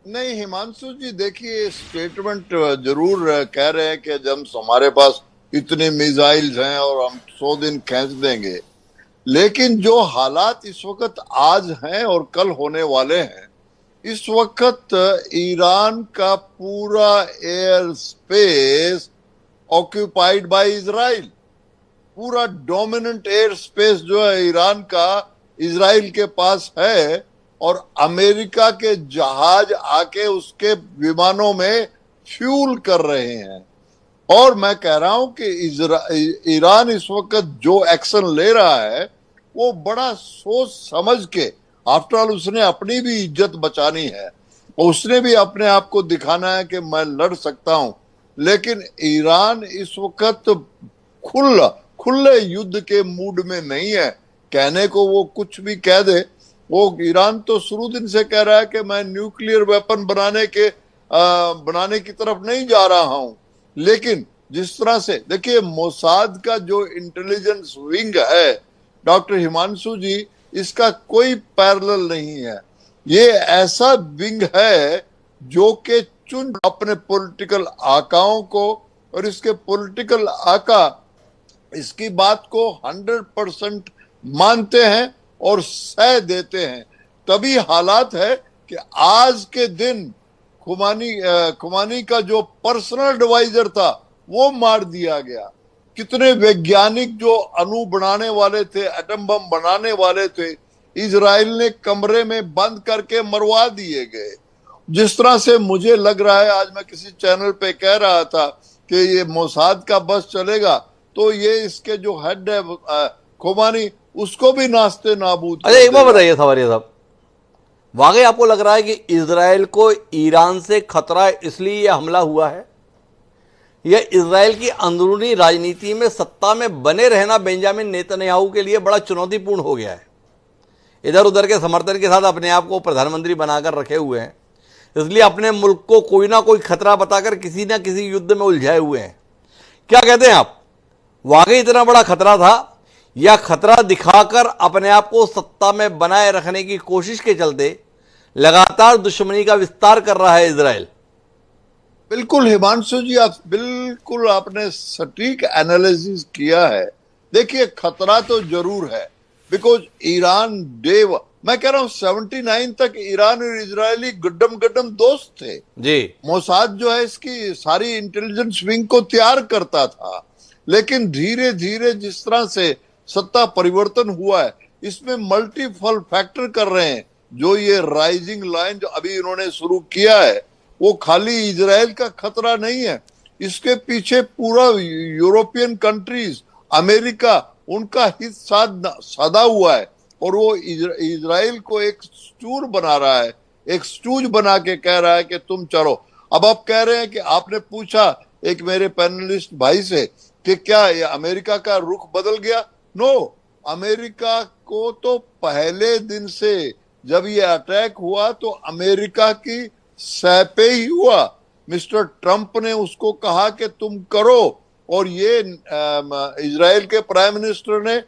नहीं हिमांशु जी, देखिए स्टेटमेंट जरूर कह रहे हैं कि जब हमारे पास इतने मिसाइल्स हैं और हम 100 दिन खींच देंगे, लेकिन जो हालात इस वक्त आज हैं और कल होने वाले हैं, इस वक्त ईरान का पूरा air space occupied by Israel, पूरा डोमिनेंट एयर स्पेस जो है ईरान का इजराइल के पास है, और अमेरिका के जहाज आके उसके विमानों में फ्यूल कर रहे हैं। और मैं कह रहा हूं कि ईरान इस वक्त जो एक्शन ले रहा है वो बड़ा सोच समझ के, आफ्टर ऑल उसने अपनी भी इज्जत बचानी है, उसने भी अपने आप को दिखाना है कि मैं लड़ सकता हूं। लेकिन ईरान इस वक्त खुले युद्ध के मूड में नहीं है। कहने को वो कुछ भी कह दे, वो ईरान तो शुरू दिन से कह रहा है कि मैं न्यूक्लियर वेपन बनाने की तरफ नहीं जा रहा हूं। लेकिन जिस तरह से देखिए मोसाद का जो इंटेलिजेंस विंग है डॉक्टर हिमांशु जी, इसका कोई पैरेलल नहीं है। ये ऐसा विंग है जो कि चुन अपने पॉलिटिकल आकाओं को, और इसके पॉलिटिकल आका इसकी बात को 100% मानते हैं और सह देते हैं। तभी हालात है कि आज के दिन खुमानी का जो पर्सनल एडवाइजर था वो मार दिया गया। कितने वैज्ञानिक जो अणु बनाने वाले थे, एटम बम बनाने वाले थे, इजराइल ने कमरे में बंद करके मरवा दिए गए। जिस तरह से मुझे लग रहा है, आज मैं किसी चैनल पे कह रहा था कि ये मोसाद का बस चलेगा तो ये इसके जो हेड है खुमानी, उसको भी नाश्ते नाबूद। अच्छा एक बार बताइए सावरिया साहब, वाकई आपको लग रहा है कि इजराइल को ईरान से खतरा इसलिए यह हमला हुआ है, यह इजराइल की अंदरूनी राजनीति में सत्ता में बने रहना बेंजामिन नेतन्याहू के लिए बड़ा चुनौतीपूर्ण हो गया है? इधर उधर के समर्थन के साथ अपने आप को प्रधानमंत्री बनाकर रखे हुए हैं, इसलिए अपने मुल्क को कोई ना कोई खतरा बताकर किसी ना किसी युद्ध में उलझाए हुए हैं। क्या कहते हैं आप, वाकई इतना बड़ा खतरा था, या खतरा दिखाकर अपने आप को सत्ता में बनाए रखने की कोशिश के चलते लगातार दुश्मनी का विस्तार कर रहा है इजराइल? बिल्कुल हिमांशु जी, बिल्कुल आपने सटीक एनालिसिस किया है। देखिए खतरा तो जरूर है, बिकॉज ईरान मैं कह रहा हूं 79 तक ईरान और इजरायली गड्डम दोस्त थे जी। मोसाद जो है इसकी सारी इंटेलिजेंस विंग को तैयार करता था, लेकिन धीरे धीरे जिस तरह से सत्ता परिवर्तन हुआ है, इसमें मल्टीपल फैक्टर कर रहे हैं। जो ये राइजिंग लाइन जो अभी इन्होंने शुरू किया है, वो खाली इजराइल का खतरा नहीं है, इसके पीछे पूरा यूरोपियन कंट्रीज, अमेरिका, उनका हित साधा हुआ है, और वो इजराइल को एक स्टूर बना रहा है, एक स्टूज बना के कह रहा है कि तुम चलो। अब आप कह रहे हैं कि आपने पूछा एक मेरे पैनलिस्ट भाई से कि क्या ये अमेरिका का रुख बदल गया? नो, अमेरिका को तो पहले दिन से जब ये अटैक हुआ तो अमेरिका की सह पे ही हुआ। मिस्टर ट्रंप ने उसको कहा कि तुम करो, और ये इजराइल के प्राइम मिनिस्टर ने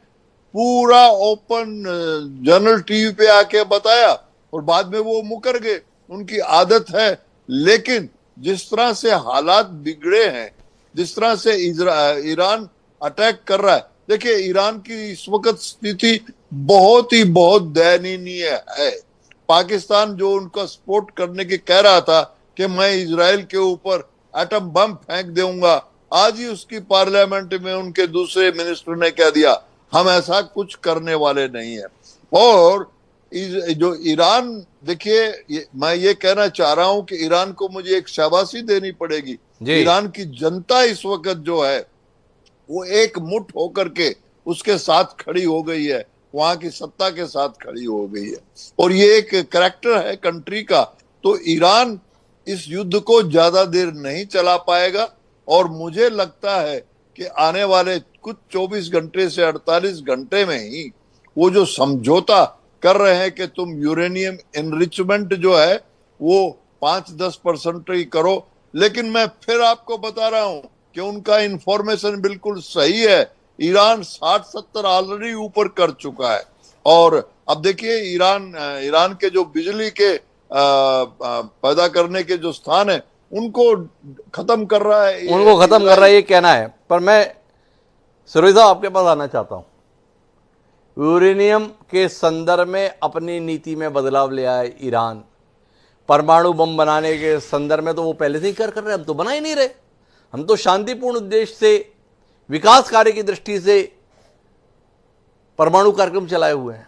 पूरा ओपन जनरल टीवी पे आके बताया, और बाद में वो मुकर गए, उनकी आदत है। लेकिन जिस तरह से हालात बिगड़े हैं, जिस तरह से ईरान अटैक कर रहा है, देखिए ईरान की इस वक्त स्थिति बहुत दयनीय है। पाकिस्तान जो उनका सपोर्ट करने की कह रहा था कि मैं इजराइल के ऊपर एटम बम फेंक दूंगा, आज ही उसकी पार्लियामेंट में उनके दूसरे मिनिस्टर ने कह दिया हम ऐसा कुछ करने वाले नहीं है। और जो ईरान, देखिए मैं ये कहना चाह रहा हूं कि ईरान को मुझे एक शाबाशी देनी पड़ेगी। ईरान की जनता इस वक्त जो है वो एक मुठ होकर के उसके साथ खड़ी हो गई है, वहां की सत्ता के साथ खड़ी हो गई है, और ये एक कैरेक्टर है कंट्री का। तो ईरान इस युद्ध को ज्यादा देर नहीं चला पाएगा, और मुझे लगता है कि आने वाले कुछ 24 घंटे से 48 घंटे में ही वो जो समझौता कर रहे हैं कि तुम यूरेनियम एनरिचमेंट जो है वो 5-10% ही करो, लेकिन मैं फिर आपको बता रहा हूं कि उनका इंफॉर्मेशन बिल्कुल सही है। ईरान 60-70 ऑलरेडी ऊपर कर चुका है, और अब देखिए ईरान के जो बिजली के पैदा करने के जो स्थान है उनको खत्म कर रहा है, उनको खत्म कर रहा है, ये कहना है। पर मैं सुरेश साहब आपके पास आना चाहता हूं। यूरेनियम के संदर्भ में अपनी नीति में बदलाव ले आया ईरान। परमाणु बम बनाने के संदर्भ में तो वो पहले से ही कर रहे हैं, हम तो बना ही नहीं रहे। हम तो शांतिपूर्ण उद्देश्य से, विकास कार्य की दृष्टि से परमाणु कार्यक्रम चलाए हुए हैं।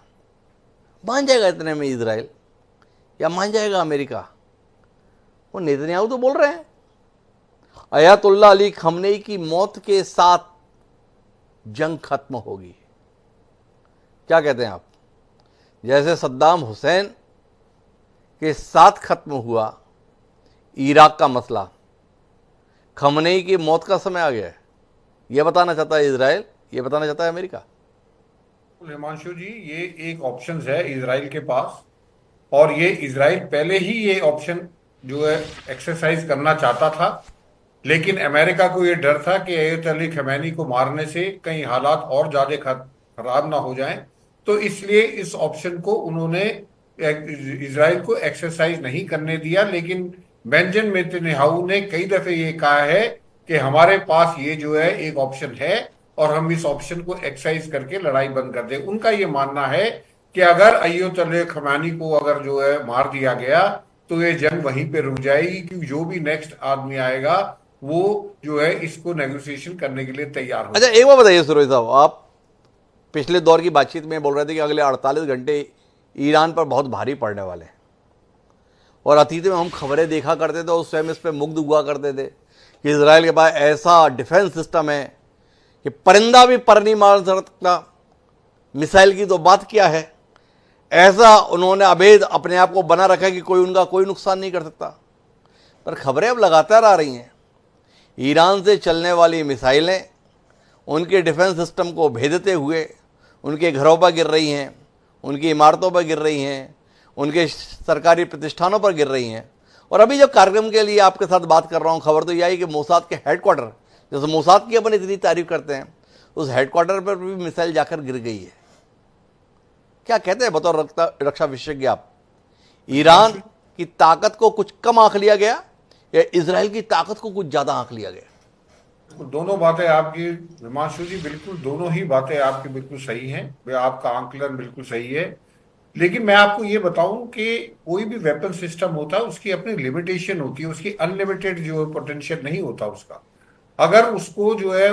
मान जाएगा इतने में इजराइल, या मान जाएगा अमेरिका? वो नेतन्याहू तो बोल रहे हैं अयातुल्ला अली खमनेई की मौत के साथ जंग खत्म होगी। क्या कहते हैं आप? जैसे सद्दाम हुसैन के साथ खत्म हुआ इराक का मसला, खमनेई की मौत का समय आ गया है। यह बताना चाहता है इजराइल, ये बताना चाहता है अमेरिका। हिमांशु जी, ये एक ऑप्शन है इजराइल के पास, और ये इजराइल पहले ही ये ऑप्शन जो है एक्सरसाइज करना चाहता था, लेकिन अमेरिका को ये डर था कि अयतुल्ला अली खमैनी को मारने से कहीं हालात और ज्यादा खराब ना हो जाएं, तो इसलिए इस ऑप्शन को उन्होंने इजराइल को एक्सरसाइज नहीं करने दिया। लेकिन बेंजामिन नेतन्याहू ने कई दफे ये कहा है कि हमारे पास ये जो है एक ऑप्शन है और हम इस ऑप्शन को एक्सरसाइज करके लड़ाई बंद कर दें। उनका ये मानना है कि अगर अयतुल्ला अली खमैनी को अगर जो है मार दिया गया तो ये जंग वहीं पे रुक जाएगी, क्योंकि जो भी नेक्स्ट आदमी आएगा वो जो है इसको नेगोशिएशन करने के लिए तैयार हो। अच्छा, एक बार बताइए सुरेश साहब, आप पिछले दौर की बातचीत में बोल रहे थे कि अगले 48 घंटे ईरान पर बहुत भारी पड़ने वाले हैं, और अतीत में हम खबरें देखा करते थे और स्वयं इस पर मुग्ध हुआ करते थे कि इजराइल के पास ऐसा डिफेंस सिस्टम है कि परिंदा भी पर नहीं मार सकता, मिसाइल की तो बात क्या है। ऐसा उन्होंने अभेद अपने आप को बना रखा है कि कोई उनका कोई नुकसान नहीं कर सकता। पर खबरें अब लगातार आ रही हैं, ईरान से चलने वाली मिसाइलें उनके डिफेंस सिस्टम को भेदते हुए उनके घरों पर गिर रही हैं, उनकी इमारतों पर गिर रही हैं, उनके सरकारी प्रतिष्ठानों पर गिर रही हैं। और अभी जब कार्यक्रम के लिए आपके साथ बात कर रहा हूँ, खबर तो यह आई कि मोसाद के हेडक्वार्टर, जैसे मोसाद की अपन इतनी तारीफ करते हैं, उस हेडक्वार्टर पर भी मिसाइल जाकर गिर गई है। क्या कहते हैं बतौर रक्षा विशेषज्ञ आप, ईरान की ताकत को कुछ कम आंक लिया गया या इजराइल की ताकत को कुछ ज्यादा आंक लिया गया? दोनों बातें आपकी हिमांशु जी, बिल्कुल दोनों ही बातें आपकी बिल्कुल सही हैं, वे आपका आंकलन बिल्कुल सही है। लेकिन मैं आपको ये बताऊं कि कोई भी वेपन सिस्टम होता है उसकी अपनी लिमिटेशन होती है, उसकी अनलिमिटेड जो पोटेंशियल नहीं होता उसका। अगर उसको जो है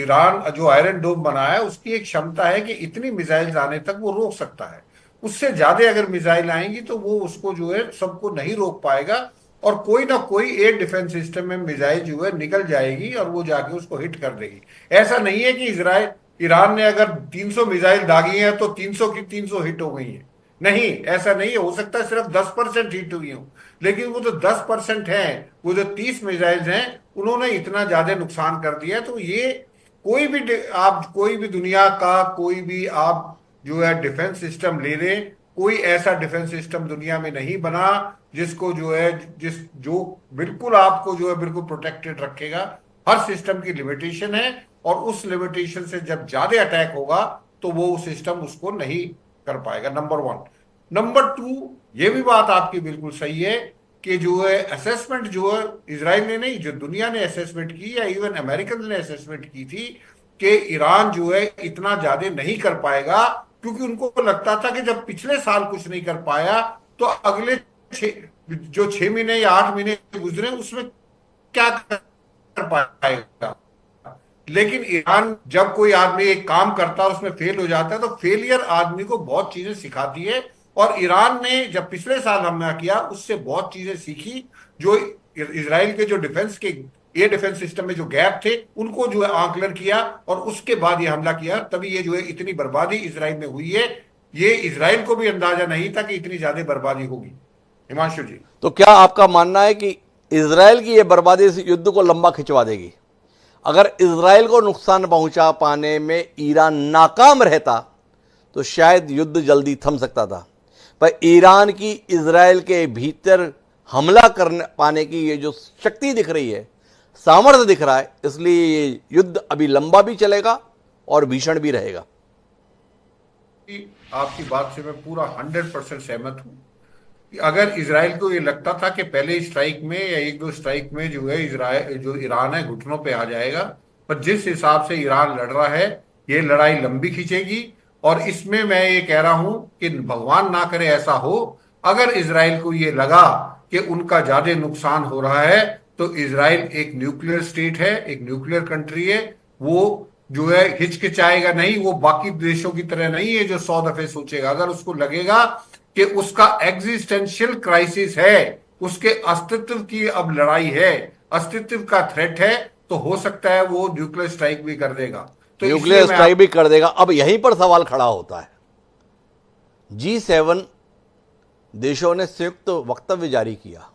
ईरान जो आयरन डोम बनाया है उसकी एक क्षमता है कि इतनी मिसाइल आने तक वो रोक सकता है। उससे ज्यादा अगर मिसाइल आएंगी तो वो उसको जो है सबको नहीं रोक पाएगा, और कोई ना कोई एयर डिफेंस सिस्टम में मिसाइल जो है निकल जाएगी और वो जाके उसको हिट कर देगी। ऐसा नहीं है कि ईरान ने अगर 300 मिसाइल दागी है तो 300 की 300 हिट हो गई है, नहीं, ऐसा नहीं है। हो सकता है सिर्फ 10% हिट हुई हो, लेकिन वो जो 10% है, वो जो 30 मिसाइल हैं, उन्होंने इतना ज्यादा नुकसान कर दिया। तो ये कोई भी दुनिया का कोई भी आप जो है डिफेंस सिस्टम ले लें, कोई ऐसा डिफेंस सिस्टम दुनिया में नहीं बना जिसको जो है जो बिल्कुल आपको जो है बिल्कुल प्रोटेक्टेड रखेगा। हर सिस्टम की लिमिटेशन है, और उस लिमिटेशन से जब ज्यादा अटैक होगा तो वो सिस्टम उसको नहीं कर पाएगा। Number one. नंबर टू, ये भी बात आपकी बिल्कुल सही है कि जो है असेसमेंट जो है इसराइल ने नहीं, जो दुनिया ने असेसमेंट की या इवन अमेरिकन ने असेसमेंट की थी कि ईरान जो है इतना ज्यादा नहीं कर पाएगा, क्योंकि उनको लगता था कि जब पिछले साल कुछ नहीं कर पाया तो अगले जो 6 महीने या 8 महीने गुजरे उसमें क्या कर पाएगा। लेकिन ईरान, जब कोई आदमी एक काम करता है उसमें फेल हो जाता है तो फेलियर आदमी को बहुत चीजें सिखाती है, और ईरान ने जब पिछले साल हमला किया उससे बहुत चीजें सीखी, जो इजराइल के जो डिफेंस के एयर डिफेंस सिस्टम में जो गैप थे उनको जो है आंकलन किया, और उसके बाद ये हमला किया। तभी ये जो है इतनी बर्बादी इजराइल में हुई है। ये इजराइल को भी अंदाजा नहीं था कि इतनी ज्यादा बर्बादी होगी। हिमांशु जी, तो क्या आपका मानना है कि इजराइल की यह बर्बादी इस युद्ध को लंबा खिंचवा देगी? अगर इजराइल को नुकसान पहुंचा पाने में ईरान नाकाम रहता तो शायद युद्ध जल्दी थम सकता था, पर ईरान की इजराइल के भीतर हमला करने पाने की ये जो शक्ति दिख रही है, सामर्थ्य दिख रहा है, इसलिए ये युद्ध अभी लंबा भी चलेगा और भीषण भी रहेगा। आपकी बात से मैं पूरा 100% सहमत हूं कि अगर इजराइल को ये लगता था कि पहले स्ट्राइक में या एक दो स्ट्राइक में जो है इजराइल जो ईरान है घुटनों पे आ जाएगा, पर जिस हिसाब से ईरान लड़ रहा है ये लड़ाई लंबी खींचेगी। और इसमें मैं ये कह रहा हूं कि भगवान ना करे ऐसा हो, अगर इजराइल को ये लगा कि उनका ज्यादा नुकसान हो रहा है तो इजराइल एक न्यूक्लियर स्टेट है, एक न्यूक्लियर कंट्री है, वो जो है हिचकिचाएगा नहीं, वो बाकी देशों की तरह नहीं है जो 100 दफे सोचेगा। अगर उसको लगेगा कि उसका एग्जिस्टेंशियल क्राइसिस है, उसके अस्तित्व की अब लड़ाई है, अस्तित्व का थ्रेट है, तो हो सकता है वो न्यूक्लियर स्ट्राइक भी कर देगा। तो न्यूक्लियर स्ट्राइक भी कर देगा। अब यहीं पर सवाल खड़ा होता है, G7 देशों ने संयुक्त वक्तव्य जारी किया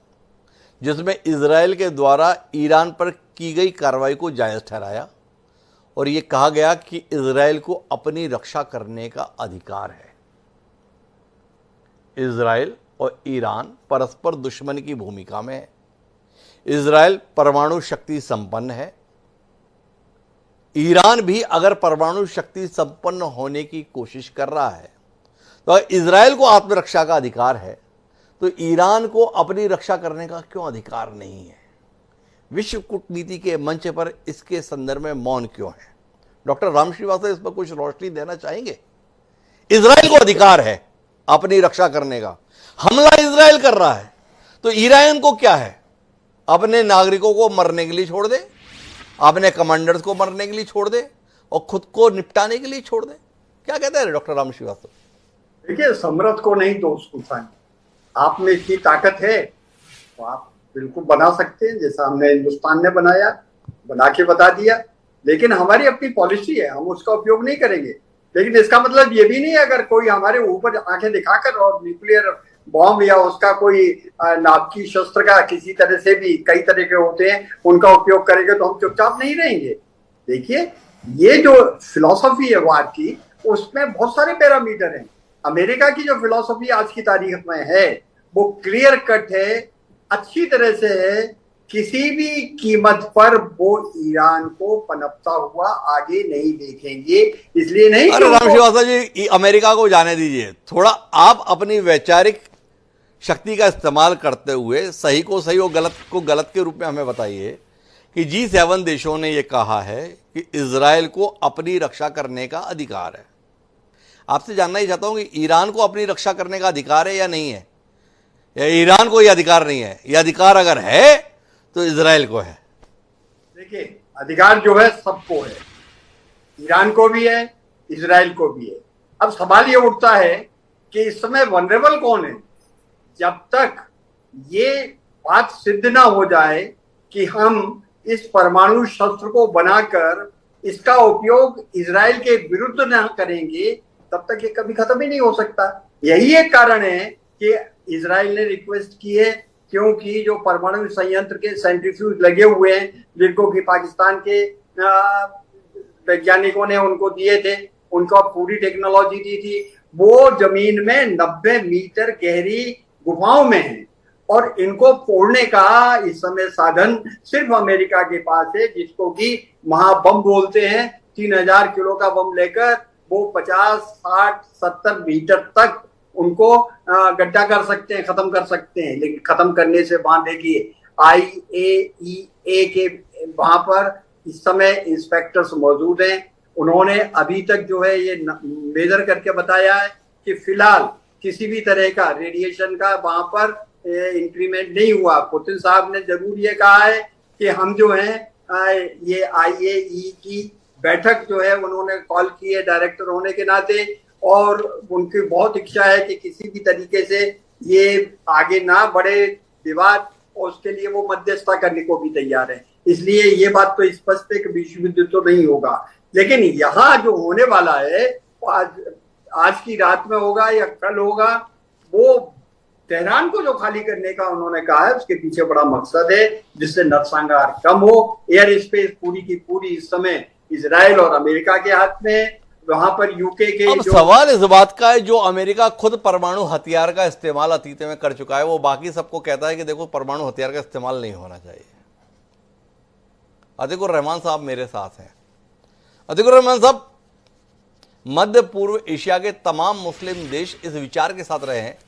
जिसमें इजराइल के द्वारा ईरान पर की गई कार्रवाई को जायज ठहराया, और यह कहा गया कि इजराइल को अपनी रक्षा करने का अधिकार है। इजराइल और ईरान परस्पर दुश्मन की भूमिका में है। इजराइल परमाणु शक्ति संपन्न है। ईरान भी अगर परमाणु शक्ति संपन्न होने की कोशिश कर रहा है तो इजराइल को आत्मरक्षा का अधिकार है, तो ईरान को अपनी रक्षा करने का क्यों अधिकार नहीं है? विश्व कूटनीति के मंच पर इसके संदर्भ में मौन क्यों है? डॉक्टर राम श्रीवास्तव इस पर कुछ रोशनी देना चाहेंगे? इजराइल को अधिकार है अपनी रक्षा करने का, हमला इजराइल कर रहा है, तो ईरान को क्या है? अपने नागरिकों को मरने के लिए छोड़ दे, अपने कमांडर्स को मरने के लिए छोड़ दे, और खुद को निपटाने के लिए छोड़ दे। क्या कहते हैं डॉक्टर राम श्रीवास्तव? देखिए, सम्राट को नहीं दोस्त उठाएं। आप में इतनी ताकत है तो आप बिल्कुल बना सकते हैं, जैसा हमने हिंदुस्तान ने बनाया, बना के बता दिया। लेकिन हमारी अपनी पॉलिसी है, हम उसका उपयोग नहीं करेंगे। लेकिन इसका मतलब ये भी नहीं है अगर कोई हमारे ऊपर आंखें दिखाकर और न्यूक्लियर बॉम्ब या उसका कोई नाभिकीय शस्त्र का किसी तरह से भी, कई तरह के होते हैं, उनका उपयोग करेंगे तो हम चुपचाप नहीं रहेंगे। देखिए, ये जो फिलॉसफी है वार की, उसमें बहुत सारे पैरामीटर हैं। अमेरिका की जो फिलॉसफी आज की तारीख में है वो क्लियर कट है, अच्छी तरह से है, किसी भी कीमत पर वो ईरान को पनपता हुआ आगे नहीं देखेंगे। इसलिए नहीं। अरे राम श्रीवास्तव जी, अमेरिका को जाने दीजिए, थोड़ा आप अपनी वैचारिक शक्ति का इस्तेमाल करते हुए सही को सही और गलत को गलत के रूप में हमें बताइए कि G7 देशों ने यह कहा है कि इजराइल को अपनी रक्षा करने का अधिकार है। आपसे जानना ही चाहता हूं कि ईरान को अपनी रक्षा करने का अधिकार है या नहीं है, या ईरान को यह अधिकार नहीं है? यह अधिकार अगर है तो इजराइल को है। देखिए, अधिकार जो है सबको है, ईरान को भी है, इजराइल को भी है। अब सवाल ये उठता है कि इस समय वनरेबल कौन है? जब तक ये बात सिद्ध ना हो जाए कि हम इस परमाणु शस्त्र को बनाकर इसका उपयोग इजराइल के विरुद्ध ना करेंगे, तब तक ये कभी खत्म ही नहीं हो सकता। यही एक कारण है कि इजराइल ने रिक्वेस्ट की है, क्योंकि जो परमाणु संयंत्र के सेंट्रीफ्यूज लगे हुए हैं, जिनको कि पाकिस्तान के वैज्ञानिकों ने उनको दिए थे, उनको पूरी टेक्नोलॉजी दी थी, वो जमीन में 90 मीटर गहरी गुफाओं में है और इनको फोड़ने का इस समय साधन सिर्फ अमेरिका के पास है, जिसको कि महाबम बोलते हैं। 3000 किलो का बम लेकर वो 50, 60, 70 मीटर तक उनको गड्ढा कर सकते हैं, खत्म कर सकते हैं। लेकिन खत्म करने से वहां देखिए IAEA के वहां पर इस समय इंस्पेक्टर्स मौजूद हैं। उन्होंने अभी तक जो है ये मेजर करके बताया है कि फिलहाल किसी भी तरह का रेडिएशन का वहां पर इंक्रीमेंट नहीं हुआ। पुतिन साहब ने जरूर ये कहा है कि हम जो है ये IAEA की बैठक जो है उन्होंने कॉल की है डायरेक्टर होने के नाते, और उनकी बहुत इच्छा है कि किसी भी तरीके से ये आगे ना बढ़े विवाद, और उसके लिए वो मध्यस्थता करने को भी तैयार है। इसलिए ये बात तो स्पष्ट है कि विश्व युद्ध तो नहीं होगा, लेकिन यहाँ जो होने वाला है वो आज की रात में होगा या कल होगा। वो तेहरान को जो खाली करने का उन्होंने कहा है उसके पीछे बड़ा मकसद है, जिससे नरसंहार कम हो। एयर स्पेस पूरी की पूरी इस समय इजराइल और अमेरिका के हाथ में है। वहां पर यूके के अब सवाल इस बात का है, जो अमेरिका खुद परमाणु हथियार का इस्तेमाल अतीत में कर चुका है, वो बाकी सबको कहता है कि देखो परमाणु हथियार का इस्तेमाल नहीं होना चाहिए। अतिकुर रहमान साहब मेरे साथ हैं। अतिकुर रहमान साहब, मध्य पूर्व एशिया के तमाम मुस्लिम देश इस विचार के साथ रहे हैं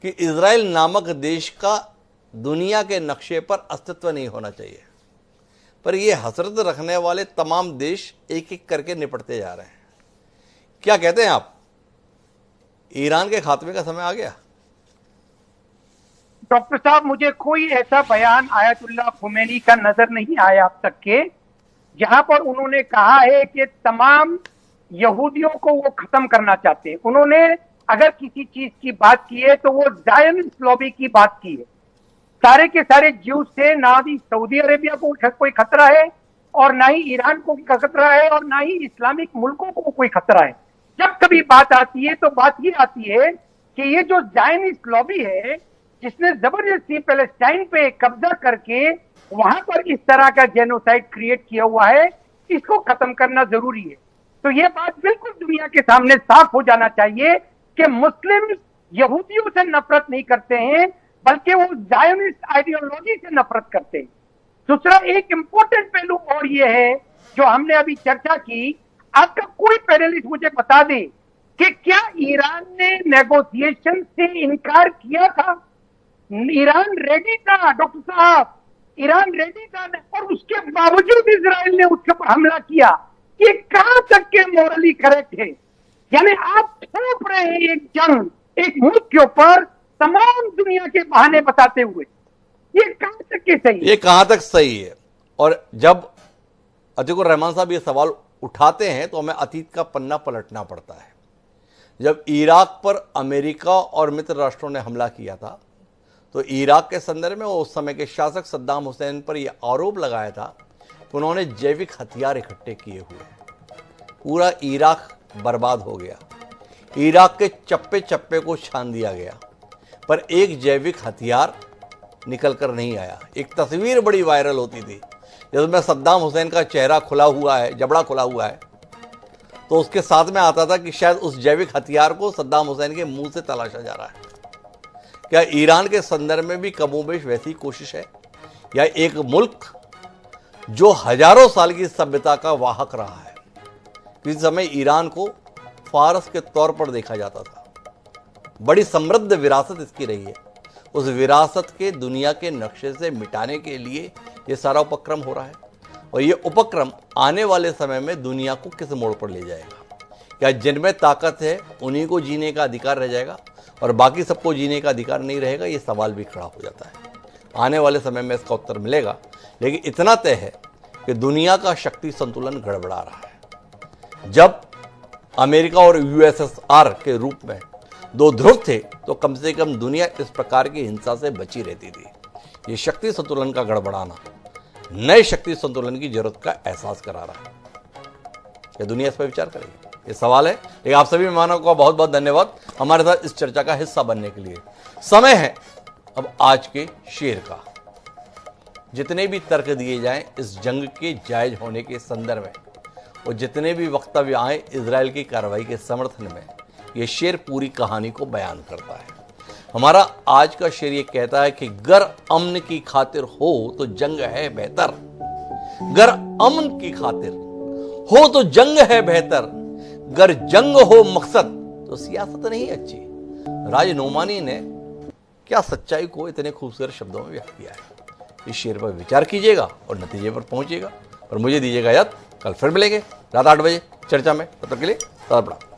कि इजराइल नामक देश का दुनिया के नक्शे पर अस्तित्व नहीं होना चाहिए, पर यह हसरत रखने वाले तमाम देश एक एक करके निपटते जा रहे हैं। क्या कहते हैं आप, ईरान के खात्मे का समय आ गया? डॉक्टर साहब, मुझे कोई ऐसा बयान आयतुल्लाह खुमैनी का नजर नहीं आया अब तक के जहां पर उन्होंने कहा है कि तमाम यहूदियों को वो खत्म करना चाहते हैं। उन्होंने अगर किसी चीज की बात की है तो वो जायनिस्ट लॉबी की बात की है। सारे के सारे ज्यू से ना ही सऊदी अरेबिया को कोई खतरा है और ना ही ईरान को खतरा है और ना ही इस्लामिक मुल्कों को कोई खतरा है। जब कभी बात आती है तो बात ये आती है कि ये जो जायनिस्ट लॉबी है जिसने जबरदस्ती पैलेस्टाइन पे कब्जा करके वहां पर इस तरह का जेनोसाइड क्रिएट किया हुआ है, इसको खत्म करना जरूरी है। तो ये बात बिल्कुल दुनिया के सामने साफ हो जाना चाहिए कि मुस्लिम यहूदियों से नफरत नहीं करते हैं, बल्कि वो जायनिस्ट आइडियोलॉजी से नफरत करते हैं। दूसरा एक इंपॉर्टेंट पहलू और ये है जो हमने अभी चर्चा की, आपका कोई पैनलिस्ट मुझे बता दे कि क्या ईरान ने नेगोशिएशन से इनकार किया था? ईरान रेडी था डॉक्टर साहब, ईरान रेडी था, और उसके बावजूद इजराइल ने उसके ऊपर हमला किया। ये कहां तक के मोरली करेक्ट है? यानी आप थोप रहे हैं एक जंग एक मुल्क के ऊपर तमाम दुनिया के बहाने बताते हुए, ये कहां तक के सही है? ये कहां तक सही है? और जब अतिकुर रहमान साहब ये सवाल उठाते हैं तो हमें अतीत का पन्ना पलटना पड़ता है। जब इराक पर अमेरिका और मित्र राष्ट्रों ने हमला किया था तो इराक के संदर्भ में उस समय के शासक सद्दाम हुसैन पर यह आरोप लगाया था कि उन्होंने जैविक हथियार इकट्ठे किए हुए। पूरा इराक बर्बाद हो गया, इराक के चप्पे चप्पे को छान दिया गया, पर एक जैविक हथियार निकल कर नहीं आया। एक तस्वीर बड़ी वायरल होती थी जिसमें सद्दाम हुसैन का चेहरा खुला हुआ है, जबड़ा खुला हुआ है, तो उसके साथ में आता था कि शायद उस जैविक हथियार को सद्दाम हुसैन के मुंह से तलाशा जा रहा है। क्या ईरान के संदर्भ में भी कमोबेश वैसी कोशिश है? या एक मुल्क जो हजारों साल की सभ्यता का वाहक रहा है, किसी समय ईरान को फारस के तौर पर देखा जाता था, बड़ी समृद्ध विरासत इसकी रही है, उस विरासत के दुनिया के नक्शे से मिटाने के लिए ये सारा उपक्रम हो रहा है। और ये उपक्रम आने वाले समय में दुनिया को किस मोड़ पर ले जाएगा? क्या जिनमें ताकत है उन्हीं को जीने का अधिकार रह जाएगा और बाकी सबको जीने का अधिकार नहीं रहेगा? ये सवाल भी खड़ा हो जाता है। आने वाले समय में इसका उत्तर मिलेगा, लेकिन इतना तय है कि दुनिया का शक्ति संतुलन गड़बड़ा रहा है। जब अमेरिका और USSR के रूप में दो ध्रुव थे तो कम से कम दुनिया इस प्रकार की हिंसा से बची रहती थी। ये शक्ति संतुलन का गड़बड़ाना नए शक्ति संतुलन की जरूरत का एहसास करा रहा है। क्या दुनिया इस पर विचार करेगी? ये सवाल है। लेकिन आप सभी मेहमानों का बहुत बहुत धन्यवाद हमारे साथ इस चर्चा का हिस्सा बनने के लिए। समय है अब आज के शेर का। जितने भी तर्क दिए जाएं इस जंग के जायज होने के संदर्भ में और जितने भी वक्तव्य आए इजराइल की कार्रवाई के समर्थन में, ये शेर पूरी कहानी को बयान करता है। हमारा आज का शेर ये कहता है कि गर अमन की खातिर हो तो जंग है बेहतर, गर अमन की खातिर हो तो जंग है बेहतर, गर जंग हो मकसद तो सियासत नहीं अच्छी। राज नोमानी ने क्या सच्चाई को इतने खूबसूरत शब्दों में व्यक्त किया है। इस शेर पर विचार कीजिएगा और नतीजे पर पहुंचिएगा। और मुझे दीजिएगा याद, कल फिर मिलेंगे रात 8 बजे चर्चा में। तब तक के लिए प्रणाम।